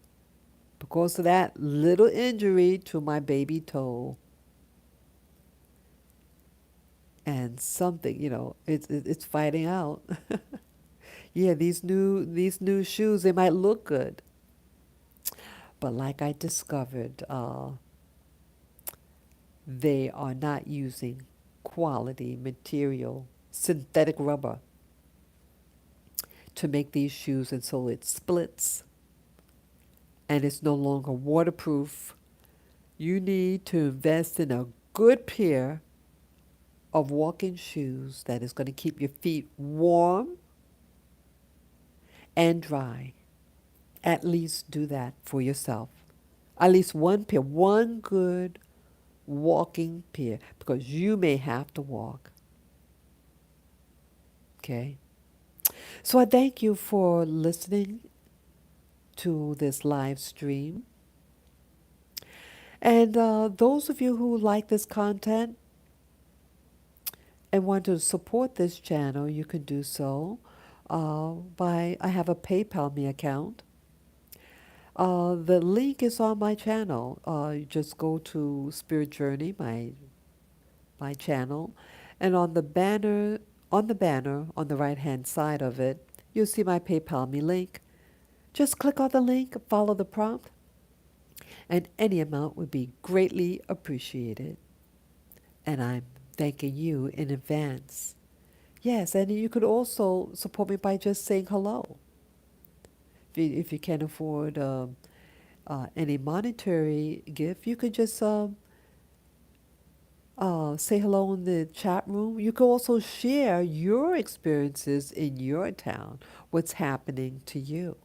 because of that little injury to my baby toe. And something, it's fighting out. Yeah, these new shoes, they might look good, but like I discovered, they are not using quality material, synthetic rubber, to make these shoes, and so it splits and it's no longer waterproof. You need to invest in a good pair of walking shoes that is going to keep your feet warm and dry. At least do that for yourself. At least one pair, one good walking pair, because you may have to walk. Okay? So I thank you for listening to this live stream. And those of you who like this content and want to support this channel, you can do so I have a PayPal me account. The link is on my channel. You just go to Spirit Journey, my channel, and on the banner on the right hand side of it, you'll see my PayPal me link. Just click on the link, follow the prompt, and any amount would be greatly appreciated. And I'm thanking you in advance. Yes, and you could also support me by just saying hello. If you can't afford any monetary gift, you could just say hello in the chat room. You could also share your experiences in your town, what's happening to you.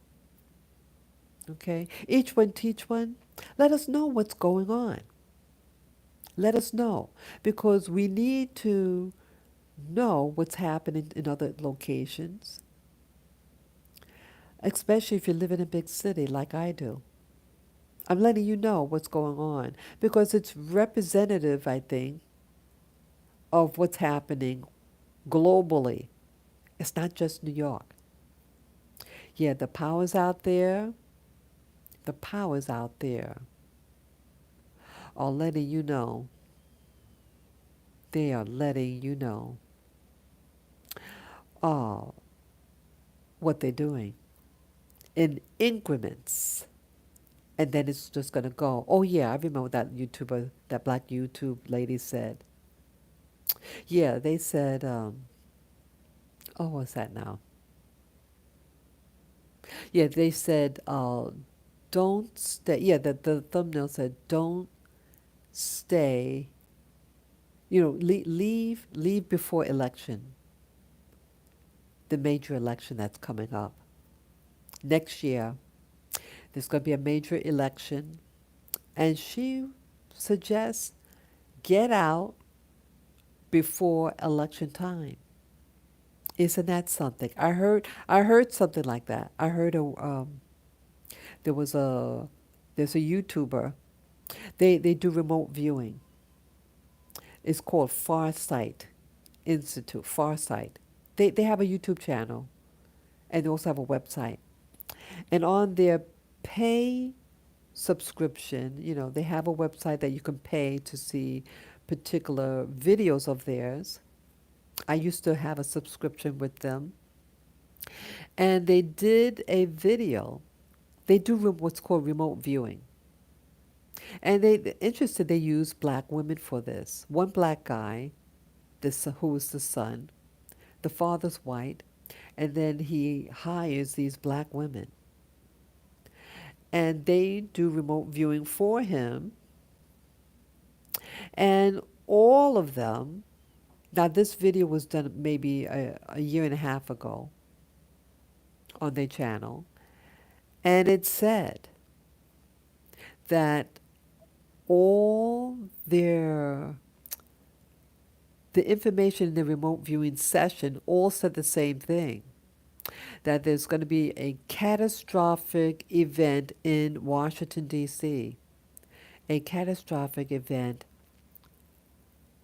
Okay? Each one teach one. Let us know what's going on. Let us know, because we need to know what's happening in other locations, especially if you live in a big city like I do. I'm letting you know what's going on because it's representative, I think, of what's happening globally. It's not just New York. Yeah, the powers out there, the powers out there are letting you know, they are letting you know uh, what they're doing in increments. And then it's just going to go. Oh, yeah, I remember that YouTuber, that black YouTube lady said. Yeah, they said, oh, what's that now? Yeah, they said, don't stay. Yeah, the thumbnail said, don't stay, leave before election, the major election that's coming up. Next year, there's going to be a major election. And she suggests get out before election time. Isn't that something? I heard something like that. I heard there was a there's a YouTuber. They do remote viewing. It's called Farsight Institute. Farsight. They have a YouTube channel and they also have a website. And on their pay subscription, they have a website that you can pay to see particular videos of theirs. I used to have a subscription with them. And they did a video. They do what's called remote viewing. And interested, they use black women for this. One black guy, who is the son, the father's white, and then he hires these black women. And they do remote viewing for him. And all of them, now this video was done maybe a year and a half ago on their channel. And it said that all the information in the remote viewing session all said the same thing, that there's going to be a catastrophic event in Washington, D.C., a catastrophic event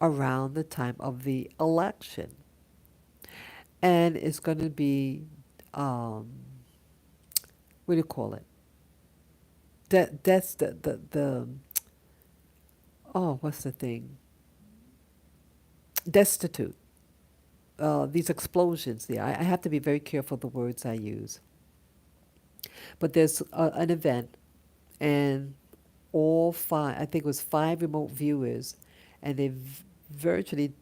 around the time of the election. And it's going to be, what do you call it? That's oh, what's the thing? Destitute. These explosions. Yeah, I have to be very careful the words I use. But there's an event, and all five, I think it was five remote viewers, and virtually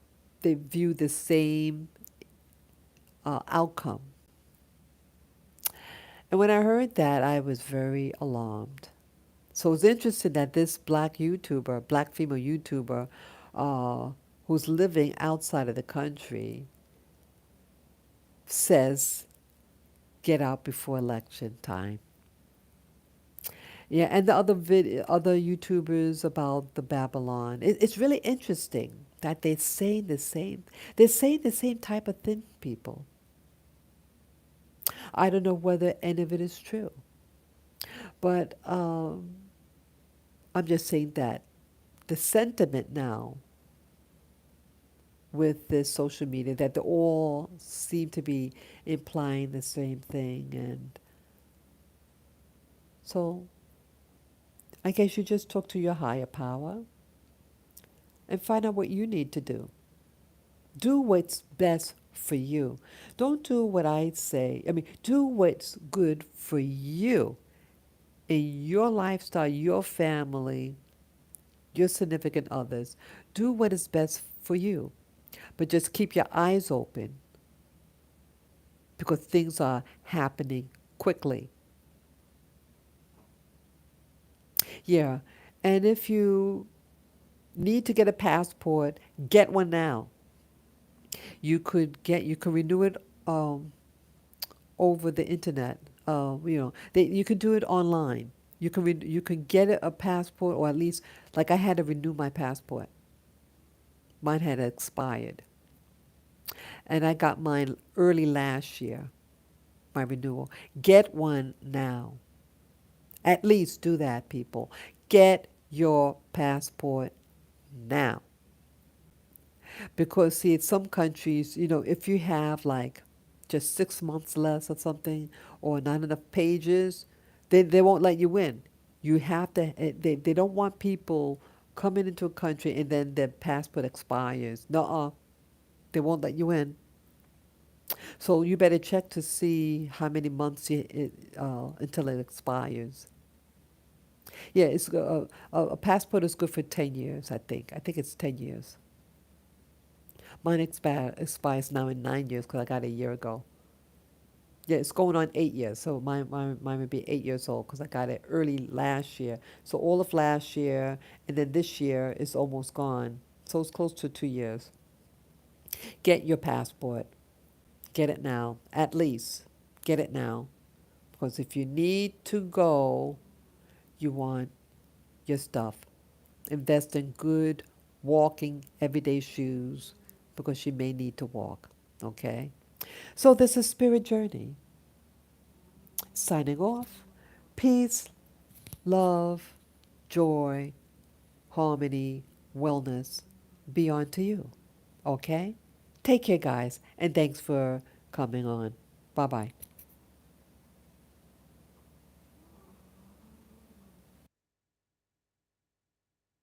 they view the same outcome. And when I heard that, I was very alarmed. So it was interesting that this black YouTuber, black female YouTuber, uh, who's living outside of the country, says, get out before election time. Yeah, and the other YouTubers about the Babylon. It's really interesting that they're saying the same type of thing, people. I don't know whether any of it is true, but I'm just saying that the sentiment now with this social media, that they all seem to be implying the same thing, and so I guess you just talk to your higher power and find out what you need to do. Do what's best for you. Don't do what I say. I mean, do what's good for you in your lifestyle, your family, your significant others. Do what is best for you. But just keep your eyes open because things are happening quickly. Yeah. And if you need to get a passport, get one now. You can renew it over the internet. You can do it online. You can get a passport, or at least, like I had to renew my passport. Mine had expired, and I got mine early last year. My renewal. Get one now. At least do that, people. Get your passport now. Because, see, in some countries, if you have like just 6 months less or something, or not enough pages, they won't let you in. You have to, they don't want people coming into a country and then their passport expires. No, they won't let you in. So you better check to see how many months until it expires. Yeah, a passport is good for 10 years, I think. I think it's 10 years. Mine expires now in 9 years because I got it a year ago. Yeah, it's going on 8 years. So mine would be 8 years old because I got it early last year. So all of last year and then this year is almost gone. So it's close to 2 years. Get your passport. Get it now. At least get it now. Because if you need to go, you want your stuff. Invest in good walking everyday shoes because you may need to walk. Okay? So this is Spirit Journey. Signing off. Peace, love, joy, harmony, wellness be unto you. Okay? Take care, guys, and thanks for coming on. Bye bye.